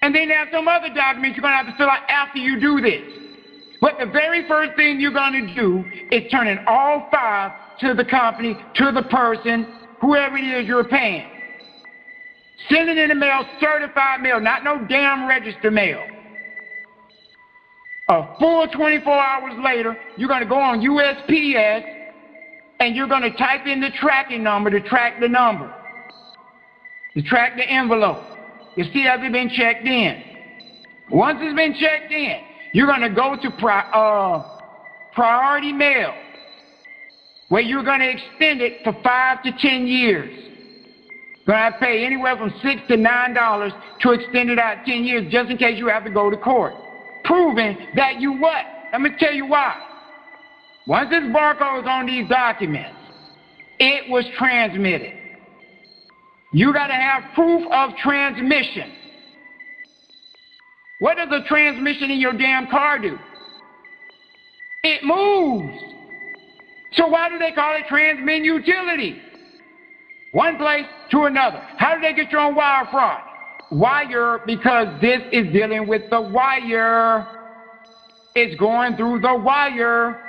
And then there's some other documents you're going to have to fill out after you do this. But the very first thing you're going to do is turn in all 5 to the company, to the person, whoever it is you're paying. Send it in the mail, certified mail, not no damn register mail. A full 24 hours later, you're going to go on USPS and you're going to type in the tracking number to track the number, to track the envelope, to see has it been checked in. Once it's been checked in, you're going to go to priority mail, where you're going to extend it for 5 to 10 years. You're going to have to pay anywhere from $6 to $9 to extend it out 10 years, just in case you have to go to court, proving that you what? Let me tell you why. Once this barcode is on these documents, it was transmitted. You got to have proof of transmission. What does a transmission in your damn car do? It moves. So why do they call it transmit utility? One place to another. How do they get you on wire fraud? Wire, because this is dealing with the wire. It's going through the wire.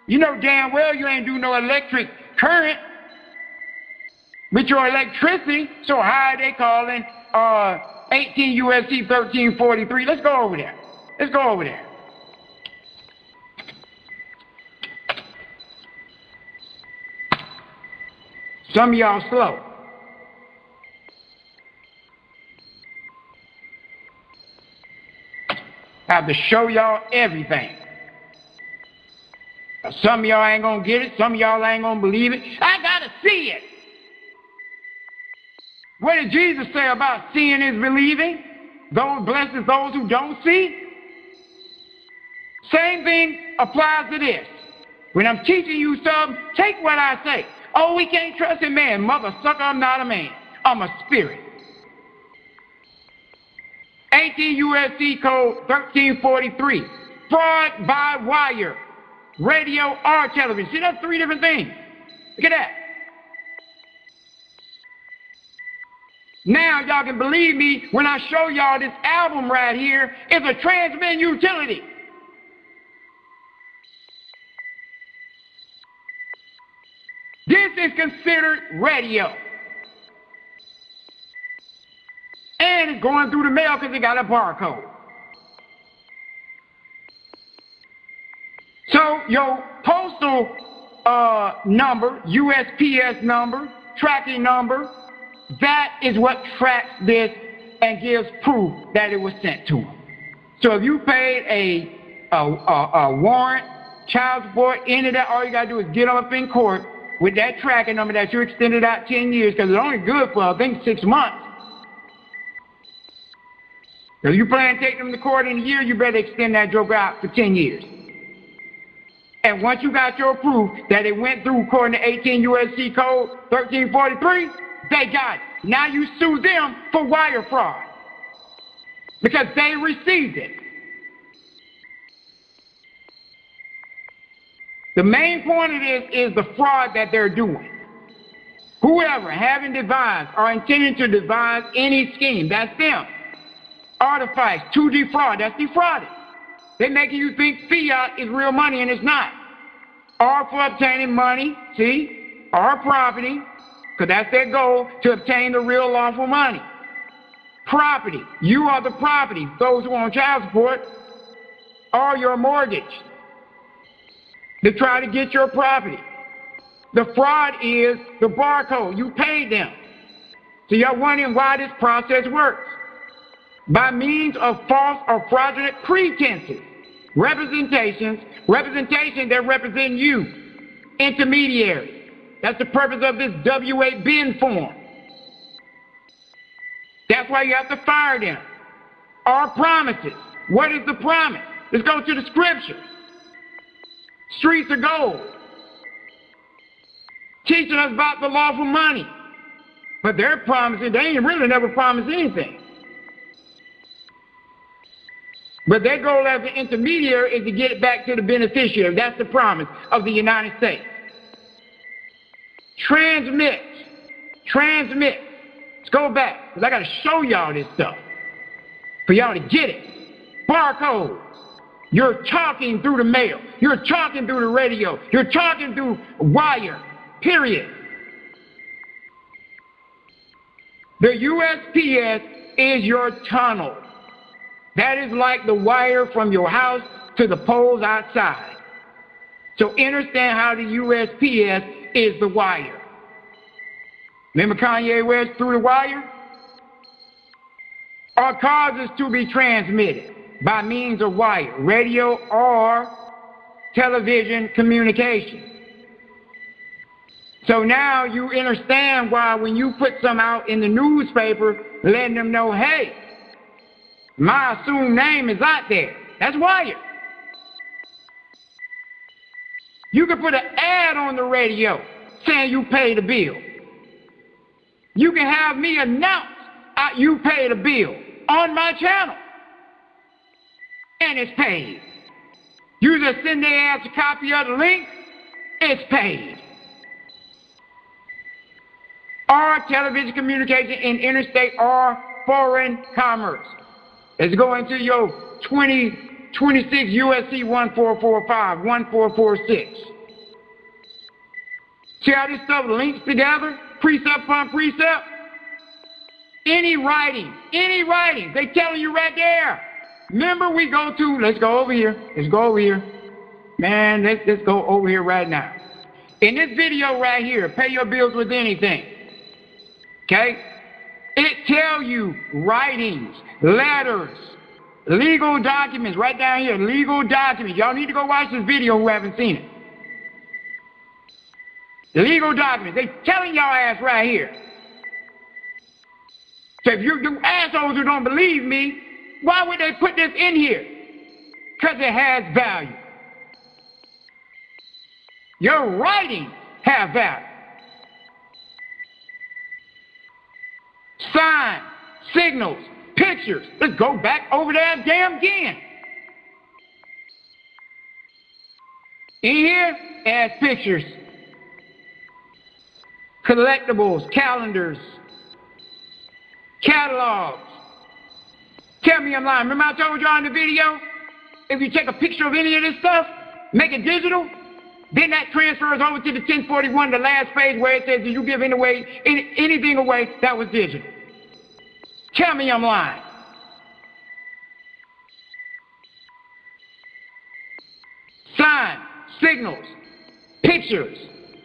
You know damn well you ain't do no electric current with your electricity, so how are they calling 18 U.S.C. 1343? Let's go over there. Let's go over there. Some of y'all slow. I have to show y'all everything. Some of y'all ain't gonna get it, some of y'all ain't gonna believe it. I gotta see it. What did Jesus say about seeing is believing? Those blesses those who don't see. Same thing applies to this. When I'm teaching you something, take what I say. Oh, we can't trust in man. Mother sucker, I'm not a man. I'm a spirit. 18 U.S.C. Code 1343. Fraud by wire. Radio or television. See, that's 3 different things. Look at that. Now y'all can believe me when I show y'all this album right here is a transmit utility. This is considered radio. And it's going through the mail because it got a barcode. So your postal number, USPS number, tracking number, that is what tracks this and gives proof that it was sent to them. So if you paid a warrant, child support, any of that, all you got to do is get up in court with that tracking number that you extended out 10 years, because it's only good for, I think, 6 months. So if you plan to take them to court in a year, you better extend that joke out for 10 years. And once you got your proof that it went through according to 18 U.S.C. Code 1343, they got it. Now you sue them for wire fraud because they received it. The main point of this is the fraud that they're doing. Whoever having devised or intending to devise any scheme, that's them. Artifice to defraud, that's defrauding. They're making you think fiat is real money and it's not. Or for obtaining money, see, or property, because that's their goal, to obtain the real lawful money. Property, you are the property, those who are on child support, or your mortgage. They try to get your property. The fraud is the barcode. You paid them. So you're wondering why this process works. By means of false or fraudulent pretenses, representations that represent you, intermediary. That's the purpose of this W.A. bin form. That's why you have to fire them. Or promises. What is the promise? Let's go to the scripture. Streets of gold. Teaching us about the lawful money. But they're promising, they ain't really never promised anything. But their goal as an intermediary is to get it back to the beneficiary. That's the promise of the United States. Transmit. Let's go back, because I got to show y'all this stuff for y'all to get it. Barcodes. You're talking through the mail. You're talking through the radio. You're talking through wire, period. The USPS is your tunnel. That is like the wire from your house to the poles outside. So understand how the USPS is the wire. Remember Kanye West through the wire? Our causes to be transmitted by means of wire, radio or television communication. So now you understand why when you put some out in the newspaper, letting them know, hey, my assumed name is out there. That's wire. You can put an ad on the radio saying you paid a bill. You can have me announce you paid a bill on my channel. And it's paid. You just send their ass a copy of the link, it's paid. Or television communication in interstate or foreign commerce. It's going to your 2026 USC 1445, 1446. See how this stuff links together, precept upon precept? Any writing, they telling you right there. Remember let's go over here. Man, let's go over here right now. In this video right here, pay your bills with anything. Okay? It tells you writings, letters, legal documents, right down here, legal documents. Y'all need to go watch this video who haven't seen it. Legal documents, they telling y'all ass right here. So if you assholes who don't believe me, why would they put this in here? Because it has value. Your writings have value. Signs, signals, pictures. Let's go back over that damn again. In here, it has pictures, collectibles, calendars, catalogs. Tell me I'm lying. Remember I told y'all in the video, if you take a picture of any of this stuff, make it digital, then that transfers over to the 1041, the last page where it says, do you give anything away, that was digital. Tell me I'm lying. Signs, signals, pictures,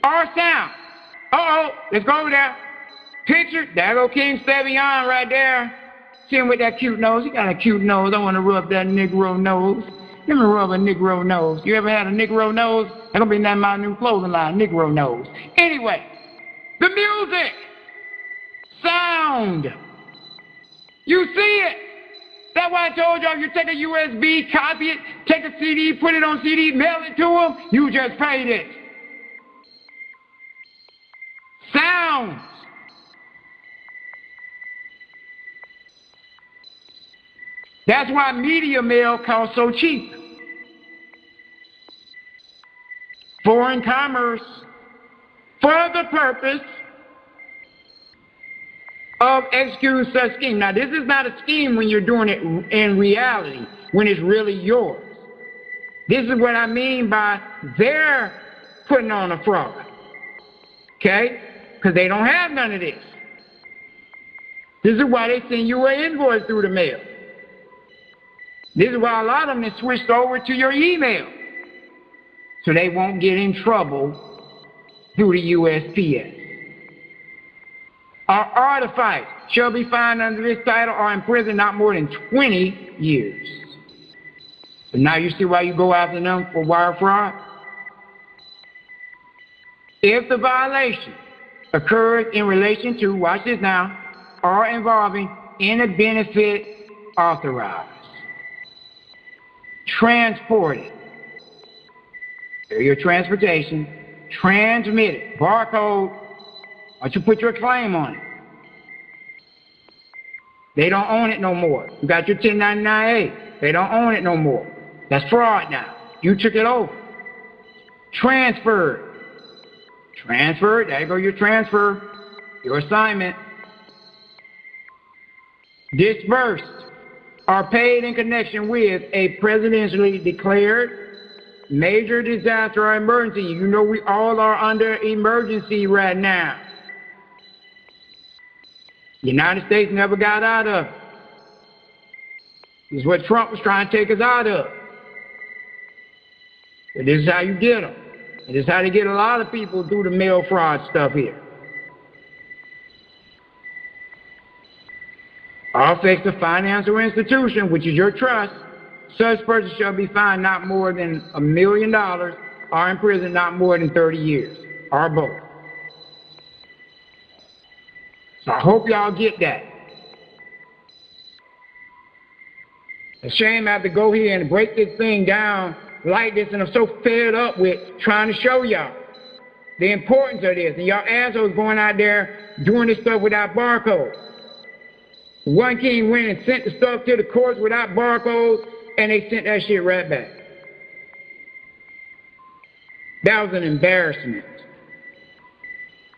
or sound. Let's go over there. Picture, there go King Stevian right there. See him with that cute nose. He got a cute nose. I want to rub that Negro nose. Let me rub a Negro nose. You ever had a Negro nose? That's going to be in my new clothing line, Negro nose. Anyway, the music, sound. You see it. That's why I told y'all, you take a USB, copy it, take a CD, put it on CD, mail it to them, you just paid it. Sounds. That's why media mail costs so cheap. Foreign commerce, for the purpose of execute such scheme. Now, this is not a scheme when you're doing it in reality, when it's really yours. This is what I mean by they're putting on a fraud. Okay? Because they don't have none of this. This is why they send you an invoice through the mail. This is why a lot of them is switched over to your email. So they won't get in trouble through the USPS. Our artifacts shall be fined under this title or in prison not more than 20 years. So now you see why you go after them for wire fraud? If the violation occurs in relation to, watch this now, or involving any benefit authorized, transported, your transportation, transmitted, barcode, why don't you put your claim on it? They don't own it no more. You got your 1099A. They don't own it no more. That's fraud now. You took it over. Transferred. Transferred, there you go your transfer, your assignment. Disbursed. are paid in connection with a presidentially declared major disaster or emergency. You know we all are under emergency right now. The United States never got out of it. This is what Trump was trying to take us out of. But this is how you get them. And this is how they get a lot of people through the mail fraud stuff here. All affects the financial institution, which is your trust. Such person shall be fined not more than $1 million or in prison not more than 30 years, or both. So I hope y'all get that. It's a shame I have to go here and break this thing down like this, and I'm so fed up with trying to show y'all the importance of this. And y'all assholes going out there doing this stuff without barcodes. One king went and sent the stuff to the courts without barcodes, and they sent that shit right back. That was an embarrassment.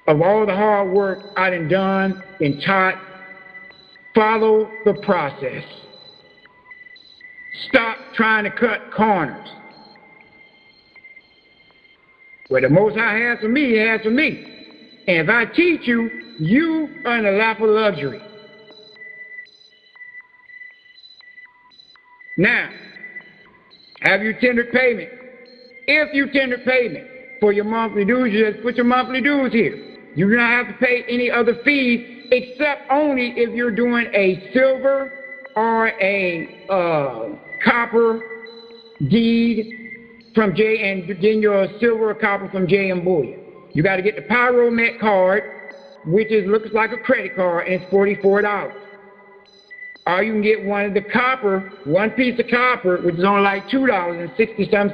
Of all the hard work I done and taught, follow the process. Stop trying to cut corners. What the Most High has for me, He has for me. And if I teach you, you are in a lap of luxury. Now, have you tendered payment? If you tender payment for your monthly dues, you just put your monthly dues here. You do not have to pay any other fees except only if you're doing a silver or a copper deed from J, and getting your silver or copper from J.M. Bullion. You got to get the Pyromet card, which looks like a credit card, and it's $44. Or you can get one of the copper, one piece of copper, which is only like $2.60-some.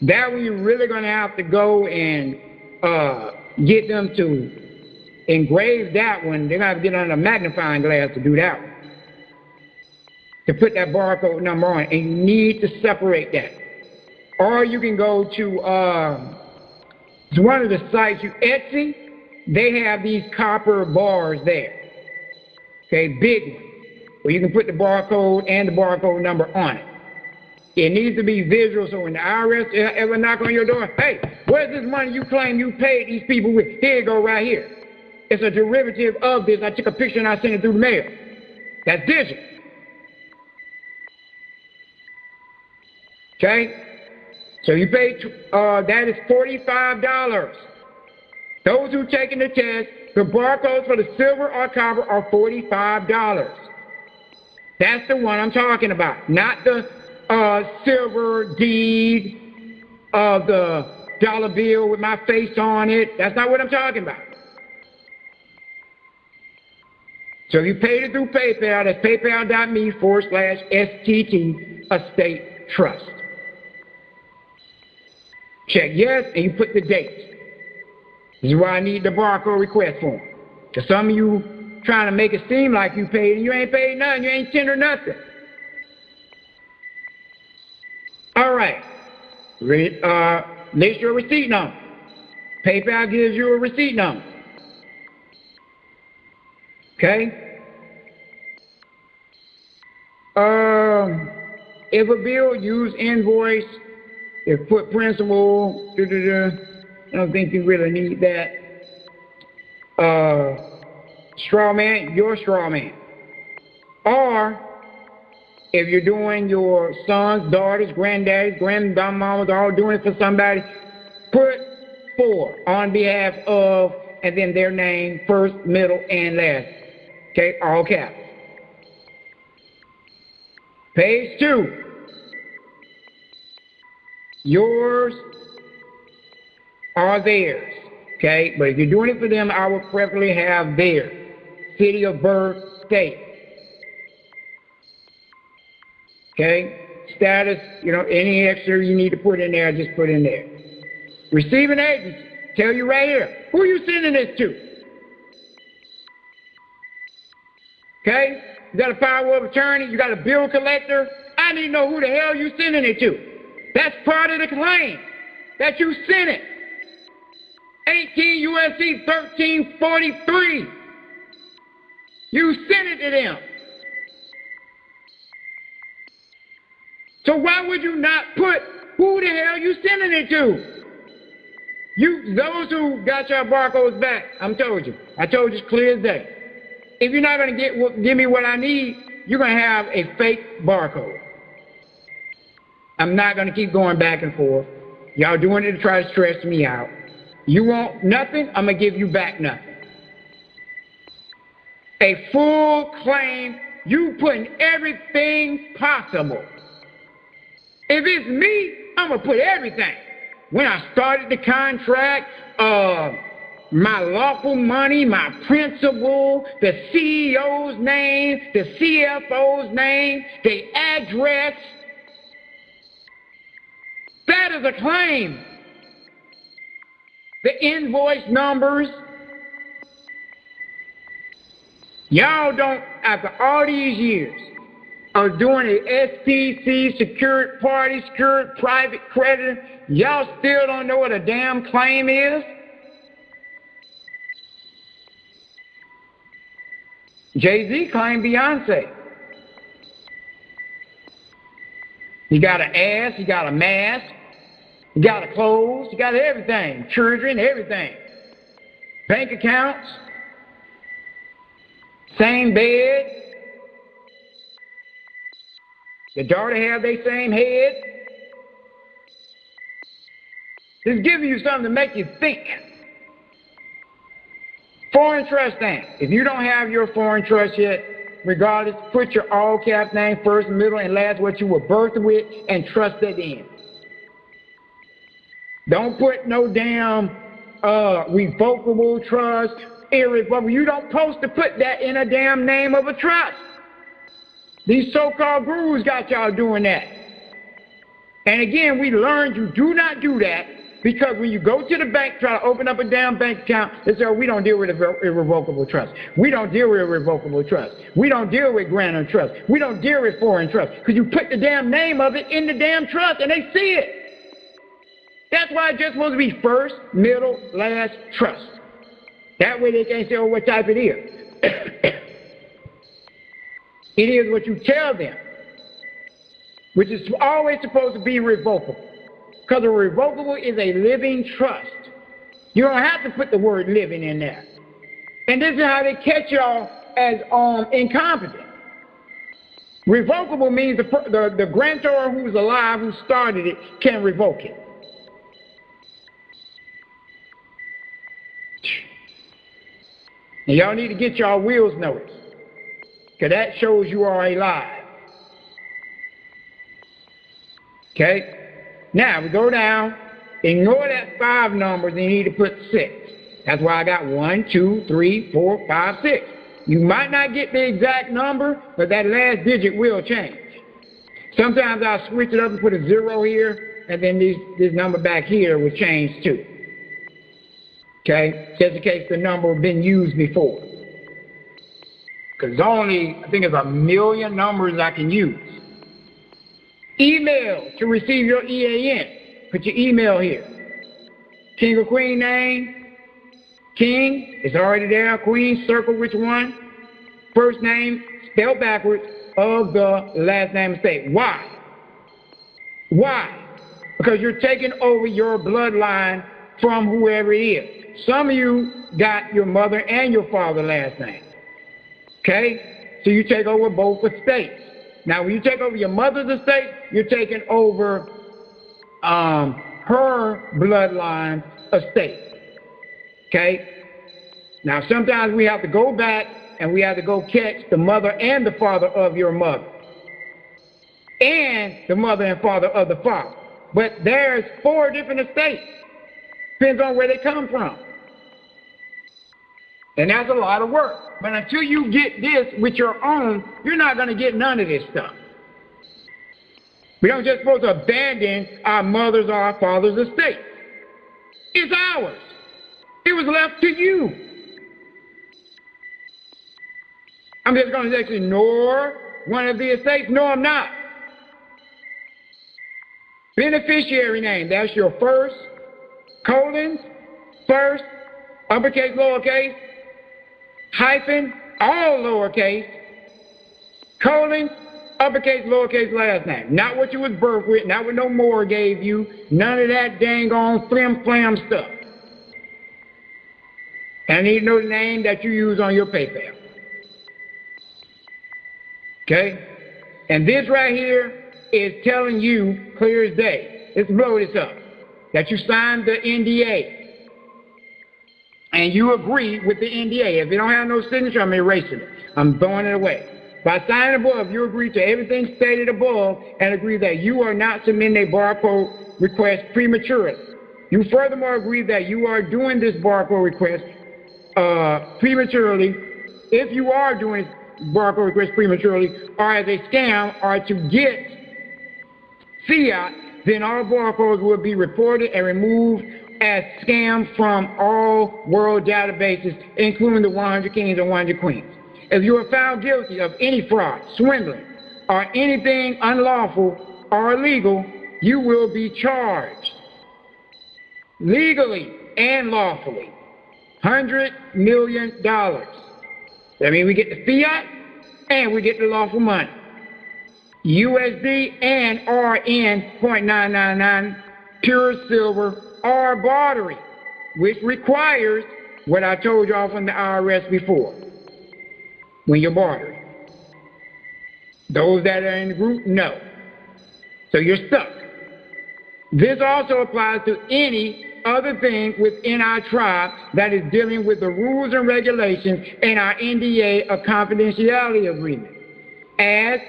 That one you're really going to have to go and get them to engrave that one. They're going to have to get under a magnifying glass to do that one, to put that barcode number on, and you need to separate that. Or you can go to one of the sites, Etsy, they have these copper bars there, okay, big ones, where you can put the barcode and the barcode number on it. It needs to be visual, so when the IRS ever knock on your door, hey, where's this money you claim you paid these people with? Here you go, right here. It's a derivative of this. I took a picture and I sent it through the mail. That's digital. Okay? So you pay, that is $45. Those who taking the test, the barcodes for the silver or copper are $45. That's the one I'm talking about, not the silver deed of the dollar bill with my face on it. That's not what I'm talking about. So you paid it through PayPal. That's paypal.me/STT Estate Trust. Check yes, and you put the date. This is why I need the barcode request form. Because some of you trying to make it seem like you paid, and you ain't paid nothing. You ain't tendered nothing. All right. List your receipt number. PayPal gives you a receipt number. Okay? If a bill, use invoice. If put principal, I don't think you really need that. Straw man, your straw man. Or if you're doing your sons, daughters, granddaddies, grandmamas, all doing it for somebody, put for on behalf of, and then their name, first, middle, and last. Okay, all caps. Page 2. Yours or theirs. Okay, but if you're doing it for them, I would preferably have theirs. City of birth, state. Okay, status, any extra you need to put in there, just put in there. Receiving agency, tell you right here, who are you sending this to? Okay, you got a power of attorney, you got a bill collector, I need to know who the hell you sending it to. That's part of the claim, that you sent it. 18 U.S.C. 1343. You sent it to them. So why would you not put who the hell you sending it to? Those who got your barcodes back, I told you it's clear as day. If you're not going to give me what I need, you're going to have a fake barcode. I'm not going to keep going back and forth. Y'all doing it to try to stress me out. You want nothing, I'm going to give you back nothing. A full claim, you putting everything possible. If it's me, I'm going to put everything. When I started the contract, my lawful money, my principal, the CEO's name, the CFO's name, the address. That is a claim. The invoice numbers. Y'all don't, after all these years of doing an SPC, secured party, secured private credit, y'all still don't know what a damn claim is? Jay-Z claimed Beyonce. You got an ass, you got a mask, you got a clothes, you got everything. Children, everything. Bank accounts. Same bed. The daughter have their same head. Just giving you something to make you think. Foreign trust name. If you don't have your foreign trust yet, regardless, put your all cap name first, middle, and last, what you were birthed with, and trust that in. Don't put no damn revocable trust, irrevocable. You don't supposed to put that in a damn name of a trust. These so-called gurus got y'all doing that. And again, we learned you do not do that, because when you go to the bank, try to open up a damn bank account, they say, oh, we don't deal with irrevocable trust. We don't deal with irrevocable trust. We don't deal with grantor trust. We don't deal with foreign trust. Because you put the damn name of it in the damn trust and they see it. That's why it's just supposed to be first, middle, last, trust. That way they can't say, oh, what type it is. It is what you tell them, which is always supposed to be revocable. Because a revocable is a living trust. You don't have to put the word living in there. And this is how they catch y'all as incompetent. Revocable means the grantor who's alive, who started it, can revoke it. And y'all need to get y'all wheels noticed, because that shows you are alive. Okay? Now, we go down, ignore that 5 numbers, and you need to put 6. That's why I got 1, 2, 3, 4, 5, 6. You might not get the exact number, but that last digit will change. Sometimes I'll switch it up and put a 0 here, and then this number back here will change too. Okay? Just in case the number has been used before. Because only, I think it's 1 million numbers I can use. Email to receive your EAN. Put your email here. King or queen name. King, it's already there. Queen, circle which one. First name, spelled backwards, of the last name state. Why? Why? Because you're taking over your bloodline from whoever it is. Some of you got your mother and your father last name. Okay? So you take over both estates. Now, when you take over your mother's estate, you're taking over her bloodline estate. Okay? Now, sometimes we have to go back and we have to go catch the mother and the father of your mother. And the mother and father of the father. But there's 4 different estates. Depends on where they come from. And that's a lot of work. But until you get this with your own, you're not going to get none of this stuff. We don't just supposed to abandon our mother's or our father's estate. It's ours. It was left to you. I'm just going to just ignore one of the estates. No, I'm not. Beneficiary name, that's your first, colons, first, uppercase, lowercase, hyphen, all lowercase, colon, uppercase, lowercase last name. Not what you was birthed with, not what no more gave you, none of that dang on flim flam stuff. And I need to know the name that you use on your PayPal. Okay? And this right here is telling you clear as day. Let's blow this up. That you signed the NDA. And you agree with the NDA. If you don't have no signature, I'm erasing it. I'm throwing it away. By signing above, you agree to everything stated above and agree that you are not submitting a barcode request prematurely. You furthermore agree that you are doing this barcode request prematurely. If you are doing barcode request prematurely or as a scam or to get fiat, then all barcodes will be reported and removed as scam from all world databases, including the 100 Kings and 100 Queens. If you are found guilty of any fraud, swindling, or anything unlawful or illegal, you will be charged legally and lawfully $100 million. That means we get the fiat and we get the lawful money. USD and RN .999 pure silver or bartering, which requires what I told y'all from the IRS before. When you're bartering. Those that are in the group, no. So you're stuck. This also applies to any other thing within our tribe that is dealing with the rules and regulations in our NDA of confidentiality agreement, as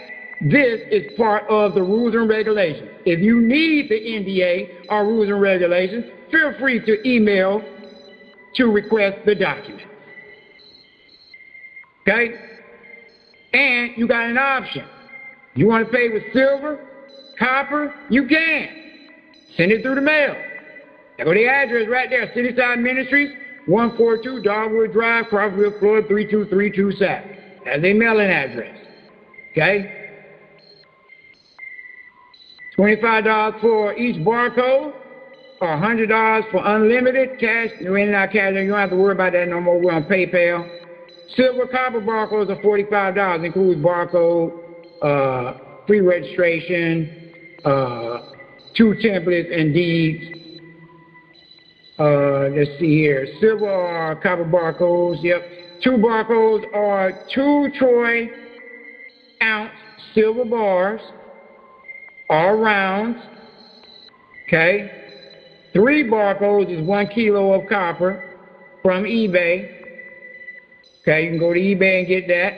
this is part of the rules and regulations. If you need the NDA or rules and regulations, feel free to email to request the document. Okay? And you got an option. You want to pay with silver, copper, you can. Send it through the mail. There go the address right there, Cityside Ministries, 142 Dogwood Drive, Crawfordville, Florida, 32327. That's a mailing address. Okay? $25 for each barcode, or $100 for unlimited cash. You ain't not cash, you don't have to worry about that no more. We're on PayPal. Silver copper barcodes are $45, includes barcode, free registration, 2 templates and deeds. Let's see here. Silver or copper barcodes, yep. 2 barcodes are 2 troy ounce silver bars, all rounds. Okay. 3 barcodes is 1 kilo of copper from eBay. Okay, you can go to eBay and get that.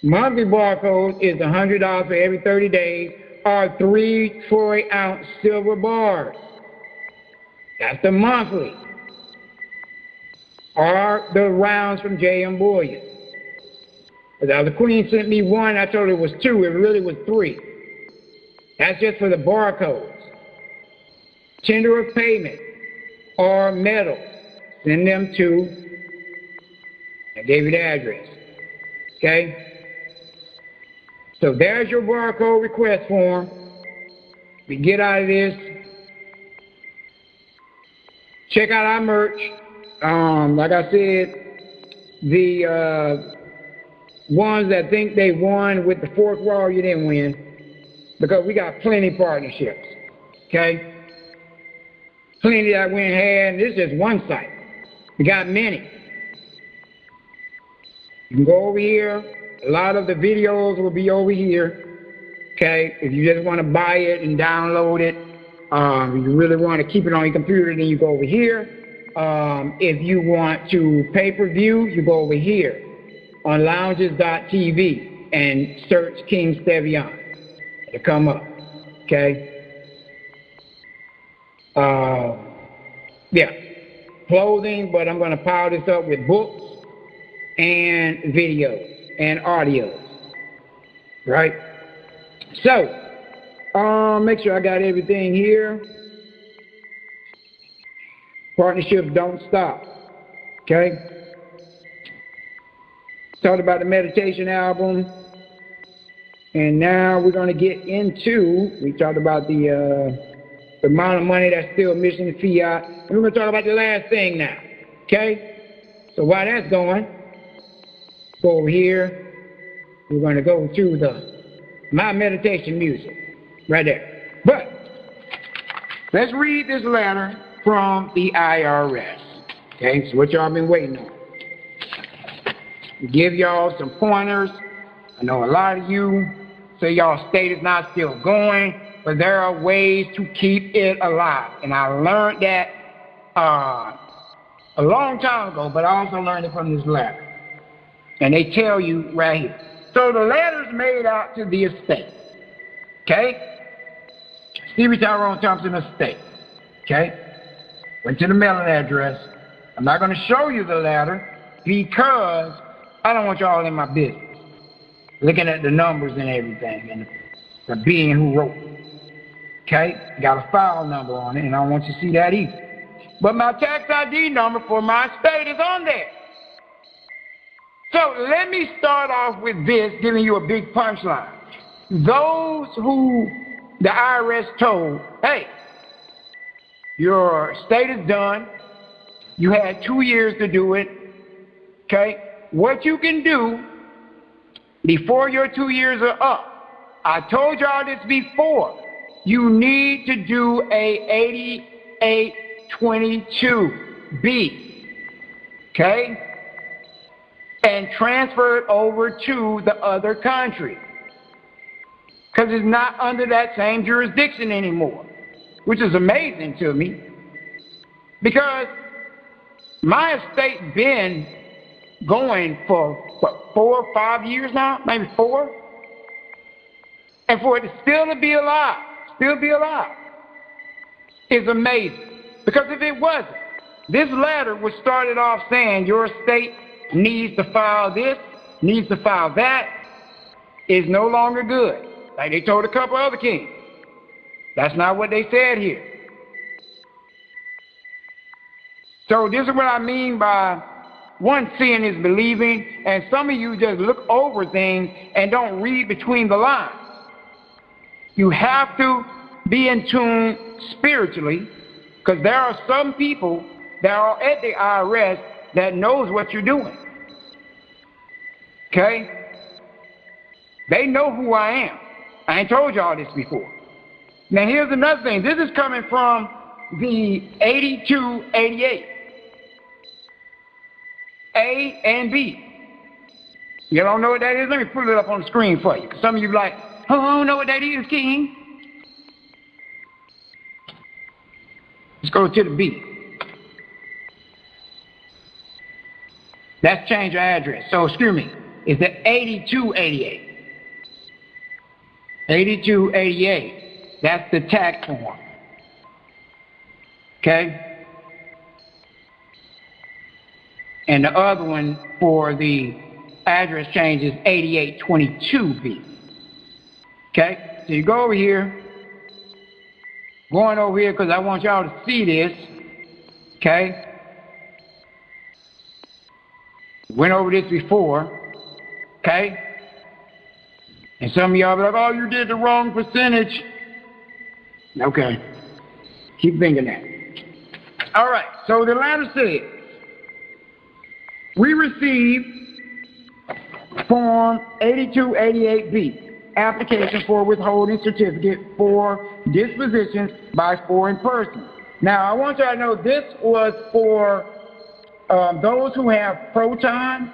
Monthly barcode is $100 for every 30 days, or 3 troy ounce silver bars. That's the monthly. Or the rounds from J.M. Bullion. The other queen sent me 1, I told her it was 2, it really was 3. That's just for the barcodes. Tender of payment or metals, send them to, I gave you the address. Okay? So there's your barcode request form. We get out of this. Check out our merch. Like I said, the ones that think they won with the 4th wall, you didn't win. Because we got plenty of partnerships. Okay? Plenty that went ahead, and this is just one site. We got many. You can go over here. A lot of the videos will be over here. Okay? If you just want to buy it and download it, if you really want to keep it on your computer, then you go over here. If you want to pay-per-view, you go over here on lounges.tv and search King Stevian. It'll come up. Okay? Yeah. Clothing, but I'm going to pile this up with books and videos and audios. Right? So, make sure I got everything here. Partnerships don't stop. Okay? Talked about the meditation album. And now we're going to get into, we talked about the amount of money that's still missing in fiat. And we're going to talk about the last thing now. Okay? So while that's going, go over here. We're going to go to the my meditation music. Right there. But let's read this letter from the IRS. Okay, it's what y'all been waiting on. Give y'all some pointers. I know a lot of you say y'all state is not still going, but there are ways to keep it alive. And I learned that a long time ago, but I also learned it from this letter. And they tell you right here. So the letter's made out to the estate. Okay? Stevie Tyrone Thompson estate. Okay? Went to the mailing address. I'm not going to show you the letter because I don't want y'all in my business. Looking at the numbers and everything and the being who wrote it. Okay? Got a file number on it and I don't want you to see that either. But my tax ID number for my state is on there. So let me start off with this, giving you a big punchline. Those who the IRS told, hey, your state is done. You had 2 years to do it. Okay? What you can do before your 2 years are up, I told y'all this before, you need to do a 8822B. Okay? And transfer it over to the other country. Because it's not under that same jurisdiction anymore. Which is amazing to me. Because my estate been going for, what, 4 or 5 years now? Maybe 4? And for it to still be alive, is amazing. Because if it wasn't, this letter was started off saying your estate needs to file this, needs to file that, is no longer good. Like they told a couple other kings. That's not what they said here. So this is what I mean by one, seeing is believing, and some of you just look over things and don't read between the lines. You have to be in tune spiritually, because there are some people that are at the IRS that knows what you're doing. Okay? They know who I am. I ain't told y'all this before. Now here's another thing. This is coming from the 8288. A and B. You don't know what that is? Let me put it up on the screen for you. Some of you are like, oh, I don't know what that is, King. Let's go to the B. That's change your address. So, excuse me, it's the 8288. 8288. That's the tax form. Okay? And the other one for the address change is 8822B. Okay? So you go over here. Going over here because I want y'all to see this. Okay? Went over this before. Okay? And some of y'all be like, oh, you did the wrong percentage. Okay. Keep thinking that. All right. So the letter says, we received Form 8288B, application for withholding certificate for dispositions by foreign persons. Now, I want y'all to know this was for those who have Proton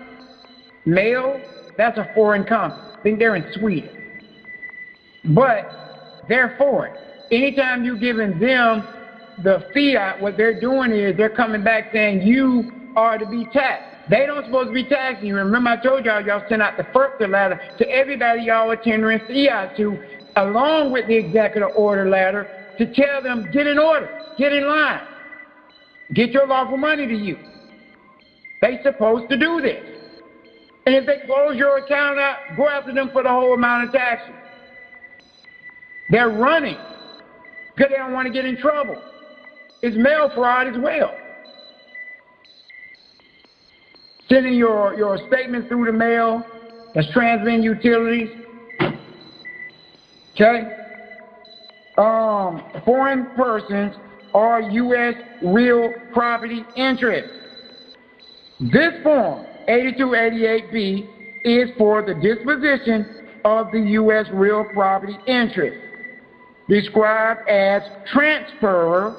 Mail. That's a foreign company. I think they're in Sweden. But they're foreign. Anytime you're giving them the fiat, what they're doing is they're coming back saying you are to be taxed. They don't supposed to be taxing you. Remember I told y'all sent out the FERPTA letter to everybody y'all are tendering fiat to, along with the executive order letter, to tell them, get in order, get in line, get your lawful money to you. They supposed to do this. And if they close your account out, go after them for the whole amount of taxes. They're running because they don't want to get in trouble. It's mail fraud as well. Sending your statement through the mail, that's transmitting utilities. Okay? Foreign persons or U.S. real property interests. This form, 8288B, is for the disposition of the U.S. real property interest, described as transfer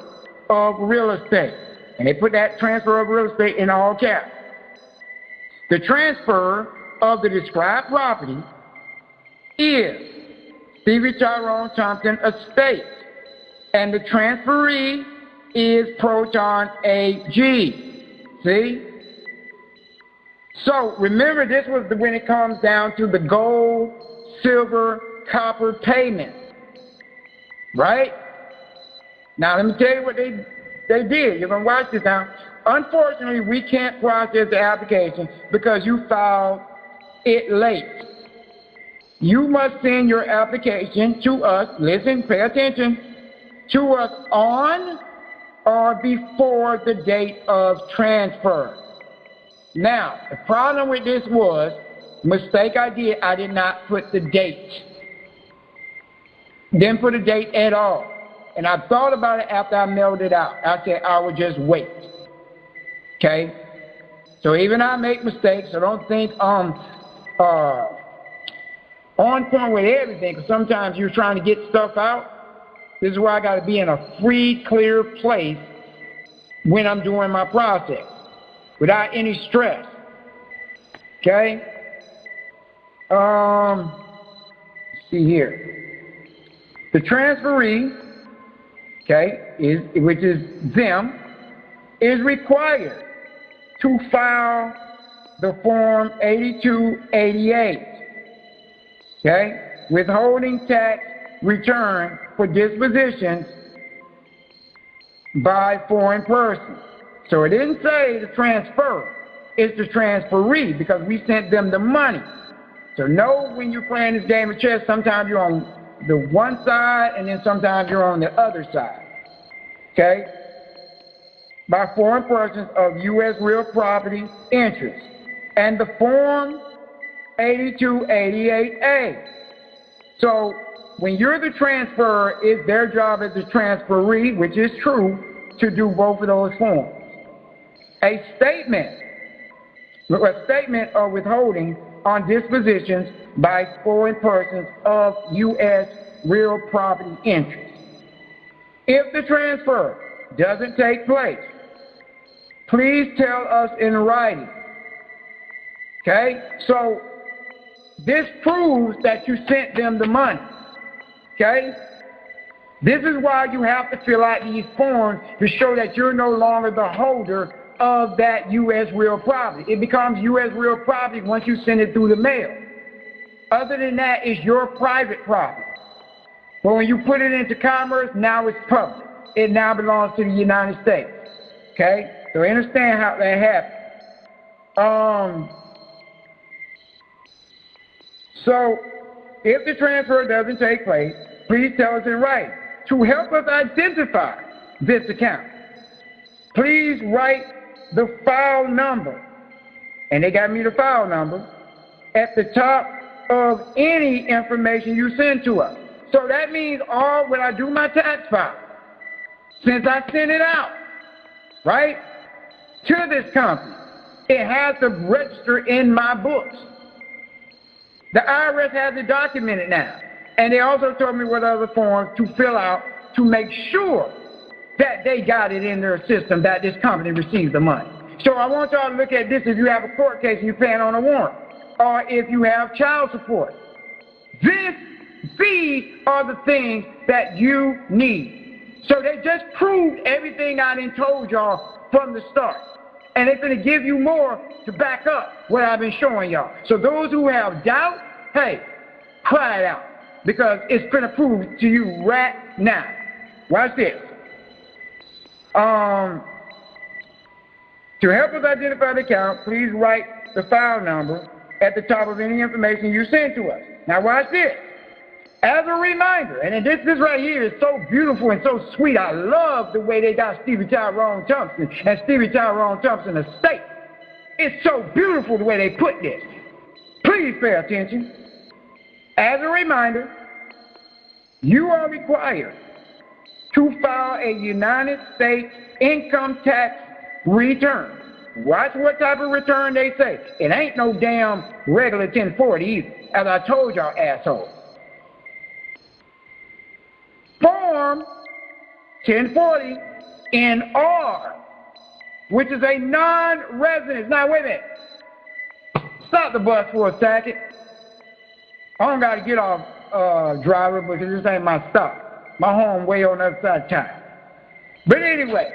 of real estate. And they put that transfer of real estate in all caps. The transfer of the described property is Stevie Tyrone Thompson Estate, and the transferee is Proton AG. See? So remember, this was when it comes down to the gold, silver, copper payment. Right? Now let me tell you what they did. You're going to watch this now. Unfortunately, we can't process the application because you filed it late. You must send your application to us, listen, pay attention, to us on or before the date of transfer. Now, the problem with this was, mistake I did not put the date. Didn't put a date at all. And I thought about it after I mailed it out. I said I would just wait. Okay? So even I make mistakes, so don't think on point with everything, because sometimes you're trying to get stuff out. This is why I got to be in a free, clear place when I'm doing my process, without any stress. Okay? Let's see here. The transferee, okay, which is them, is required to file the Form 8288, okay, withholding tax return for dispositions by foreign persons. So it didn't say the transfer, it's the transferee, because we sent them the money. So know when you're playing this game of chess, sometimes you're on the one side and then sometimes you're on the other side. Okay? By foreign persons of U.S. real property interest. And the Form 8288A. So when you're the transferor, it's their job as the transferee, which is true, to do both of those forms. A statement of withholding on dispositions by foreign persons of U.S. real property interest. If the transfer doesn't take place, please tell us in writing. Okay? So this proves that you sent them the money. Okay? This is why you have to fill out these forms to show that you're no longer the holder of that U.S. real property. It becomes U.S. real property once you send it through the mail. Other than that, it's your private property. But when you put it into commerce, now it's public. It now belongs to the United States. Okay? So understand how that happened. So if the transfer doesn't take place, please tell us in writing. To help us identify this account, please write the file number, and they got me the file number, at the top of any information you send to us. So that means when I do my tax file, since I sent it out, right, to this company, it has to register in my books. The IRS has it documented now. And they also told me what other forms to fill out to make sure that they got it in their system, that this company receives the money. So I want y'all to look at this if you have a court case and you're paying on a warrant, or if you have child support. These are the things that you need. So they just proved everything I done told y'all from the start. And they're going to give you more to back up what I've been showing y'all. So those who have doubt, hey, cry it out, because it's going to prove to you right now. Watch this. To help us identify the account, please write the file number at the top of any information you send to us. Now watch this. As a reminder, and this right here is so beautiful and so sweet. I love the way they got Stevie Tyrone Thompson and Stevie Tyrone Thompson Estate. It's so beautiful the way they put this. Please pay attention. As a reminder, you are required to file a United States income tax return. Watch what type of return they say. It ain't no damn regular 1040 either, as I told y'all assholes. Form 1040 in R, which is a non-residence. Now, wait a minute. Stop the bus for a second. I don't got to get off driver because this ain't my stop. My home way on the other side of town. But anyway,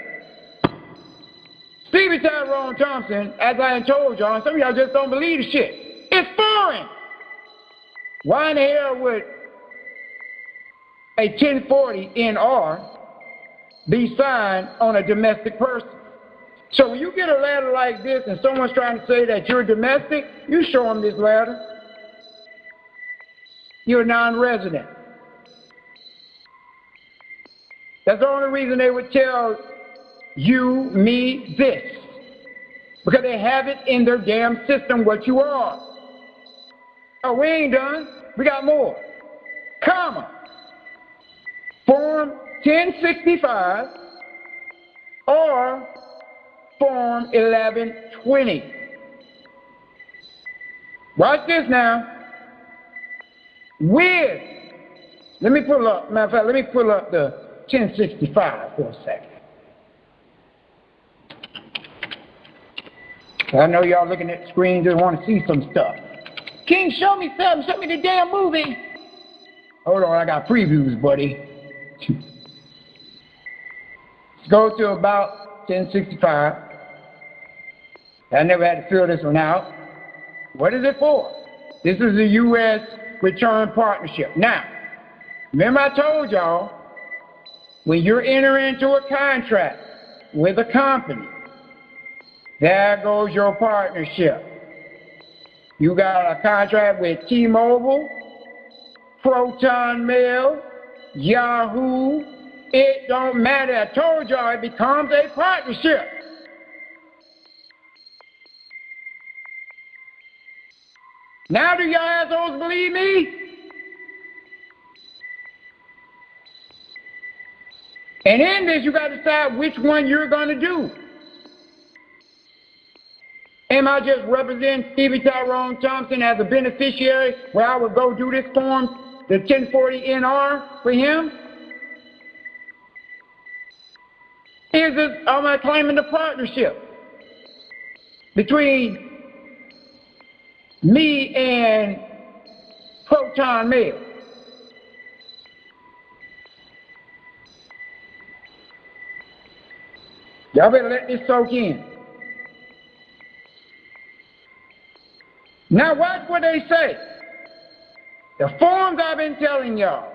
Stevie Tyrone Thompson, as I told y'all, and some of y'all just don't believe the shit. It's foreign. Why in the hell would a 1040 NR be signed on a domestic person? So when you get a letter like this and someone's trying to say that you're domestic, you show them this letter. You're a non-resident. That's the only reason they would tell you, me, this. Because they have it in their damn system what you are. Oh, we ain't done. We got more. Comma. Form 1065 or Form 1120. Watch this now. With, let me pull up, matter of fact, let me pull up the 1065 for a second. I know y'all looking at the screen just want to see some stuff. King, show me something. Show me the damn movie. Hold on, I got previews, buddy. Let's go to about 1065. I never had to fill this one out. What is it for? This is a U.S. return partnership. Now, remember I told y'all, when you're entering into a contract with a company, there goes your partnership. You got a contract with T-Mobile, Proton Mail, Yahoo. It don't matter. I told y'all it becomes a partnership. Now do y'all assholes believe me? And in this, you got to decide which one you're going to do. Am I just representing Stevie Tyrone Thompson as a beneficiary where I would go do this form, the 1040 NR for him? Am I claiming the partnership between me and Proton Mail? Y'all better let this soak in. Now watch what they say. The forms I've been telling y'all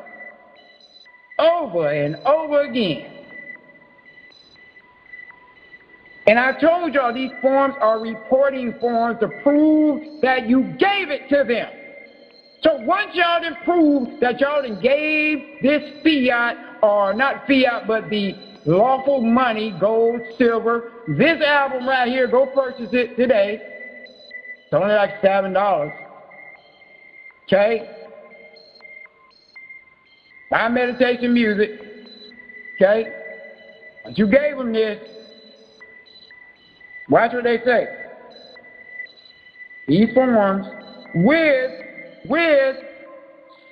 over and over again. And I told y'all these forms are reporting forms to prove that you gave it to them. So once y'all done proved that y'all done gave this fiat, or not fiat, but the lawful money, gold, silver, this album right here, go purchase it today. It's only like $7. Okay? My meditation music. Okay? Once you gave them this, watch what they say. These forms with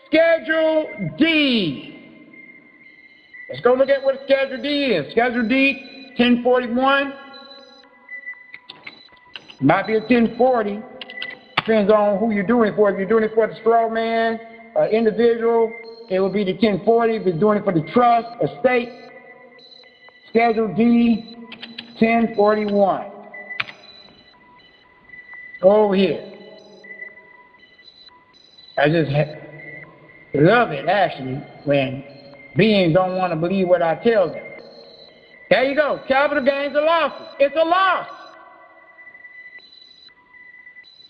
Schedule D. Let's go look at what Schedule D is. Schedule D, 1041. Might be a 1040. Depends on who you're doing it for. If you're doing it for the straw man, individual, it will be the 1040. If you're doing it for the trust, estate, Schedule D, 1041. Over here. I just love it, actually, when beings don't want to believe what I tell them. There you go. Capital gains or losses. It's a loss.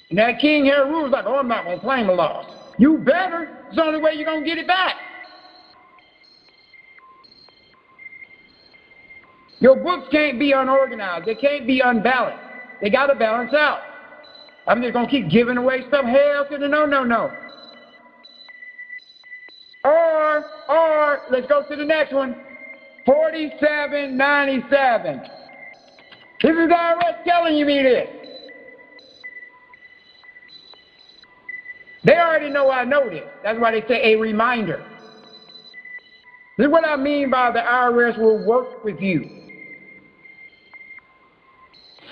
And that king here rules like, oh, I'm not going to claim a loss. You better. It's the only way you're going to get it back. Your books can't be unorganized. They can't be unbalanced. They got to balance out. I'm just going to keep giving away stuff. Hell to the no. Or, let's go to the next one. 4797. This is the IRS telling you me this. They already know I know this. That's why they say a reminder. This is what I mean by the IRS will work with you.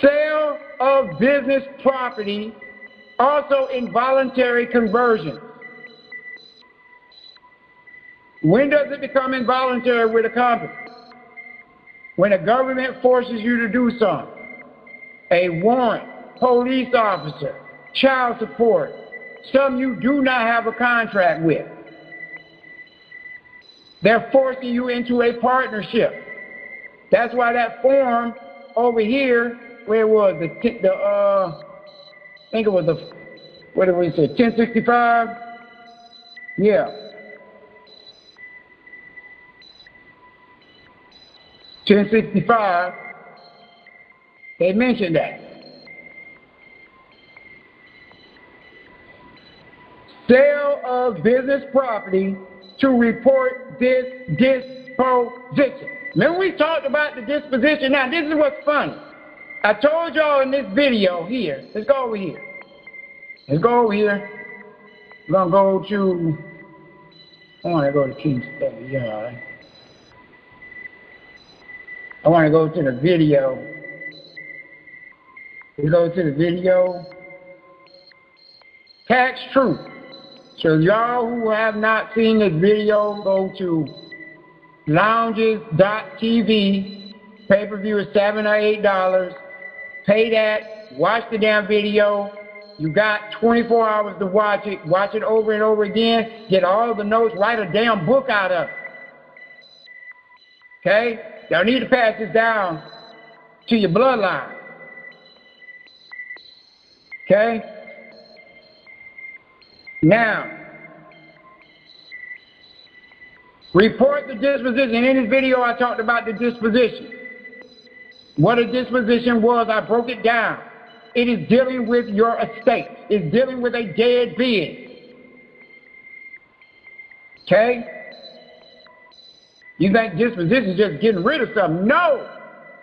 Sale of business property, also involuntary conversion. When does it become involuntary with a company? When the government forces you to do something. A warrant, police officer, child support, some you do not have a contract with. They're forcing you into a partnership. That's why that form over here, where was I think it was what did we say, 1065? Yeah. 1065, they mentioned that. Sale of business property to report this disposition. Remember we talked about the disposition? Now this is what's funny. I told y'all in this video here, let's go over here. Let's go over here. We're going to go to, I want to go to King Stevian. I want to go to the video. We go to the video. Tax Truth. So y'all who have not seen this video, go to lounges.tv. Pay-per-view is $7 or $8. Pay that. Watch the damn video. You got 24 hours to watch it. Watch it over and over again. Get all of the notes. Write a damn book out of it. Okay? Y'all need to pass this down to your bloodline. Okay? Now, report the disposition. In this video, I talked about the disposition. What a disposition was, I broke it down. It is dealing with your estate. It's dealing with a dead being. Okay? You think disposition is just getting rid of something. No!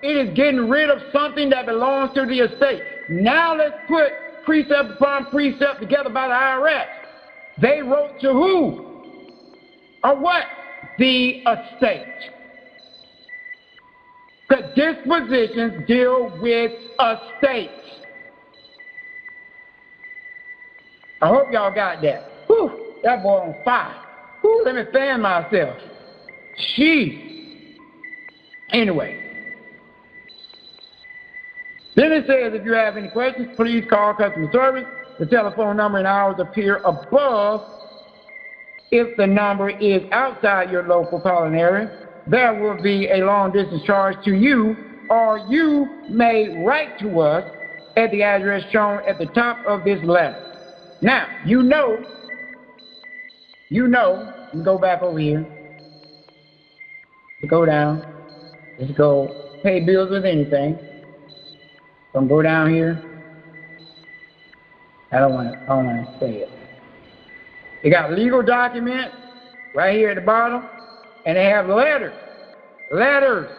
It is getting rid of something that belongs to the estate. Now let's put precept upon precept together by the IRS. They wrote to who? Or what? The estate. The dispositions deal with estates. I hope y'all got that. Whew, that boy on fire. Whew, let me fan myself. Jeez. Anyway. Then it says, if you have any questions, please call customer service. The telephone number and hours appear above. If the number is outside your local calling area, there will be a long distance charge to you, or you may write to us at the address shown at the top of this letter. Now, you go back over here, go down, let's go pay bills with anything. Don't go down here. I don't want to say it. They got legal documents right here at the bottom, and they have letters. Letters.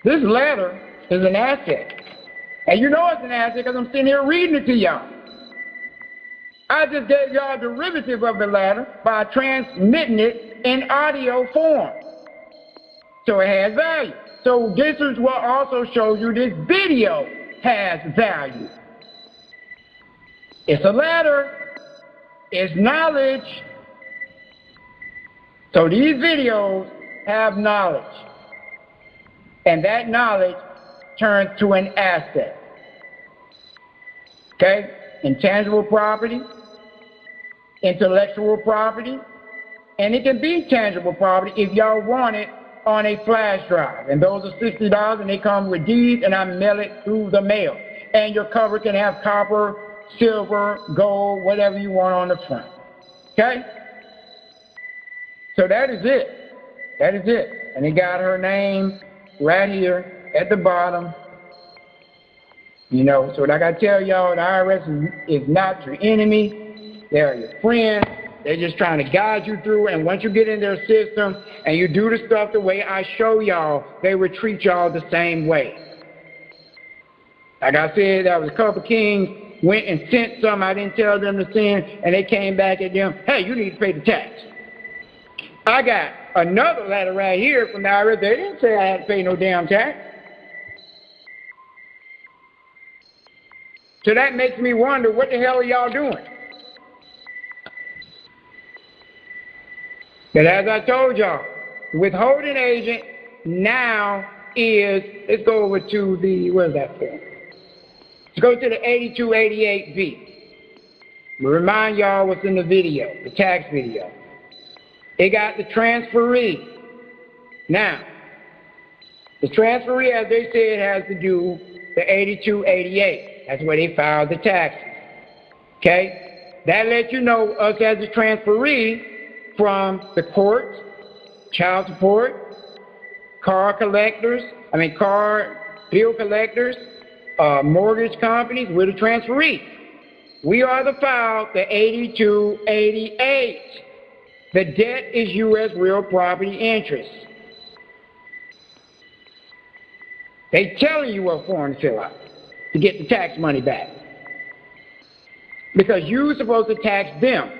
This letter is an asset. And you know it's an asset because I'm sitting here reading it to y'all. I just gave y'all a derivative of the letter by transmitting it in audio form. So it has value. So this is what also shows you this video has value. It's a letter. It's knowledge. So these videos have knowledge. And that knowledge turns to an asset. Okay? Intangible property, intellectual property, and it can be tangible property if y'all want it on a flash drive. And those are $60, and they come with deeds, and I mail it through the mail. And your cover can have copper, silver, gold, whatever you want on the front. Okay? So that is it. That is it. And it got her name right here at the bottom. You know, so like I tell y'all, the IRS is not your enemy. They're your friend. They're just trying to guide you through. And once you get in their system and you do the stuff the way I show y'all, they will treat y'all the same way. Like I said, there was a couple kings went and sent some I didn't tell them to send, and they came back at them, hey, you need to pay the tax. I got another letter right here from the IRS. They didn't say I had to pay no damn tax. So that makes me wonder, what the hell are y'all doing? But as I told y'all, withholding agent now is, let's go over to the, what is that for? Let's go to the 8288B. We'll remind y'all what's in the video, the tax video. It got the transferee. Now, the transferee, as they said, has to do the 8288. That's where they filed the taxes. Okay? That lets you know us as a transferee from the courts, child support, car bill collectors, mortgage companies. We're the transferee. We are the file, the 8288. The debt is U.S. real property interest. They telling you what form to fill out to get the tax money back. Because you're supposed to tax them.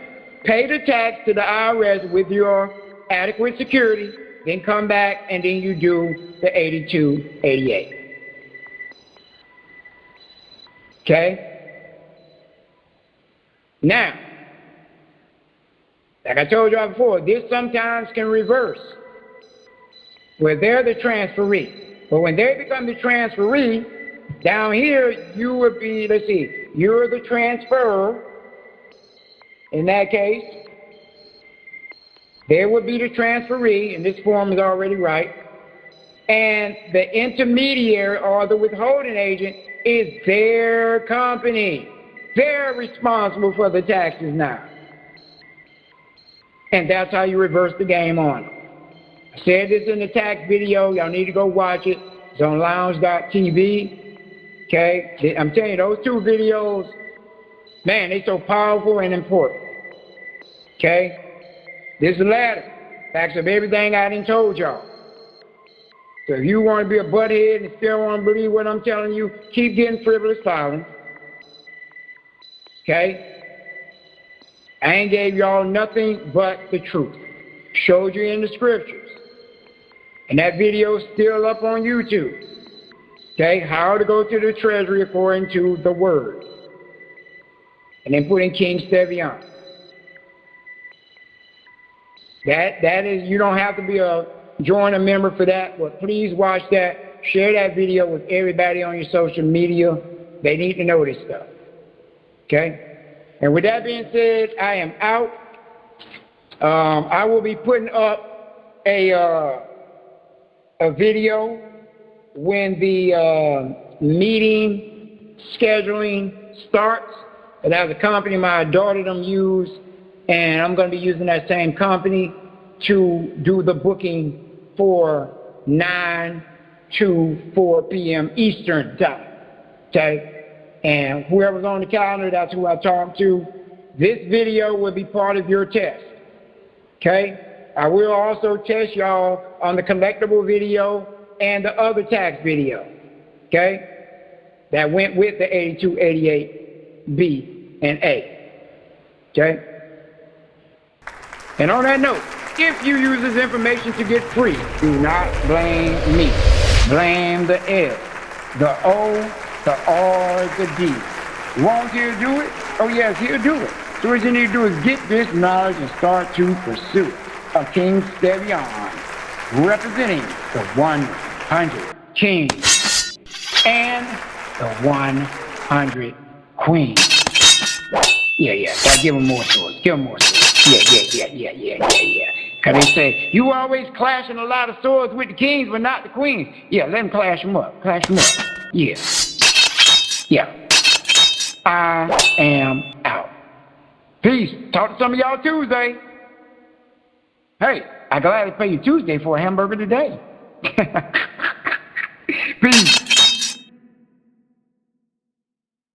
Pay the tax to the IRS with your adequate security, then come back and then you do the 8288. Okay? Now, like I told y'all before, this sometimes can reverse, where they're the transferee. But when they become the transferee, down here you would be, let's see, you're the transferor. In that case, they would be the transferee, and this form is already right. And the intermediary or the withholding agent is their company. They're responsible for the taxes now. And that's how you reverse the game on them. I said this in the tax video. Y'all need to go watch it. It's on lounge.tv. Okay? I'm telling you, those two videos, man, they're so powerful and important. Okay? This is the ladder. Facts of everything I done told y'all. So if you want to be a butthead and still want to believe what I'm telling you, keep getting frivolous filings. Okay? I ain't gave y'all nothing but the truth. Showed you in the scriptures. And that video is still up on YouTube. Okay? How to go to the treasury according to the word. And then put in King Stevian. That is, you don't have to be join a member for that, but please watch that. Share that video with everybody on your social media. They need to know this stuff. Okay? And with that being said, I am out. I will be putting up a video when the meeting scheduling starts. It has a company my daughter them use, and I'm going to be using that same company to do the booking for 9 to 4 p.m. Eastern time. Okay? And whoever's on the calendar, that's who I talk to. This video will be part of your test. Okay? I will also test y'all on the collectible video and the other tax video. Okay? That went with the 8288B and A. Okay? And on that note, if you use this information to get free, do not blame me. Blame the L, the O, the R, the D. Won't he do it? Oh yes, he'll do it. So what you need to do is get this knowledge and start to pursue it. Of King Stevian, representing the 100 kings and the 100 queens. Yeah. Gotta give them more swords. Give them more swords. Yeah. Cause they say, you always clashing a lot of swords with the kings, but not the queens. Yeah, let them clash them up. Yeah. I am out. Peace. Talk to some of y'all Tuesday. Hey, I gladly pay you Tuesday for a hamburger today. Peace.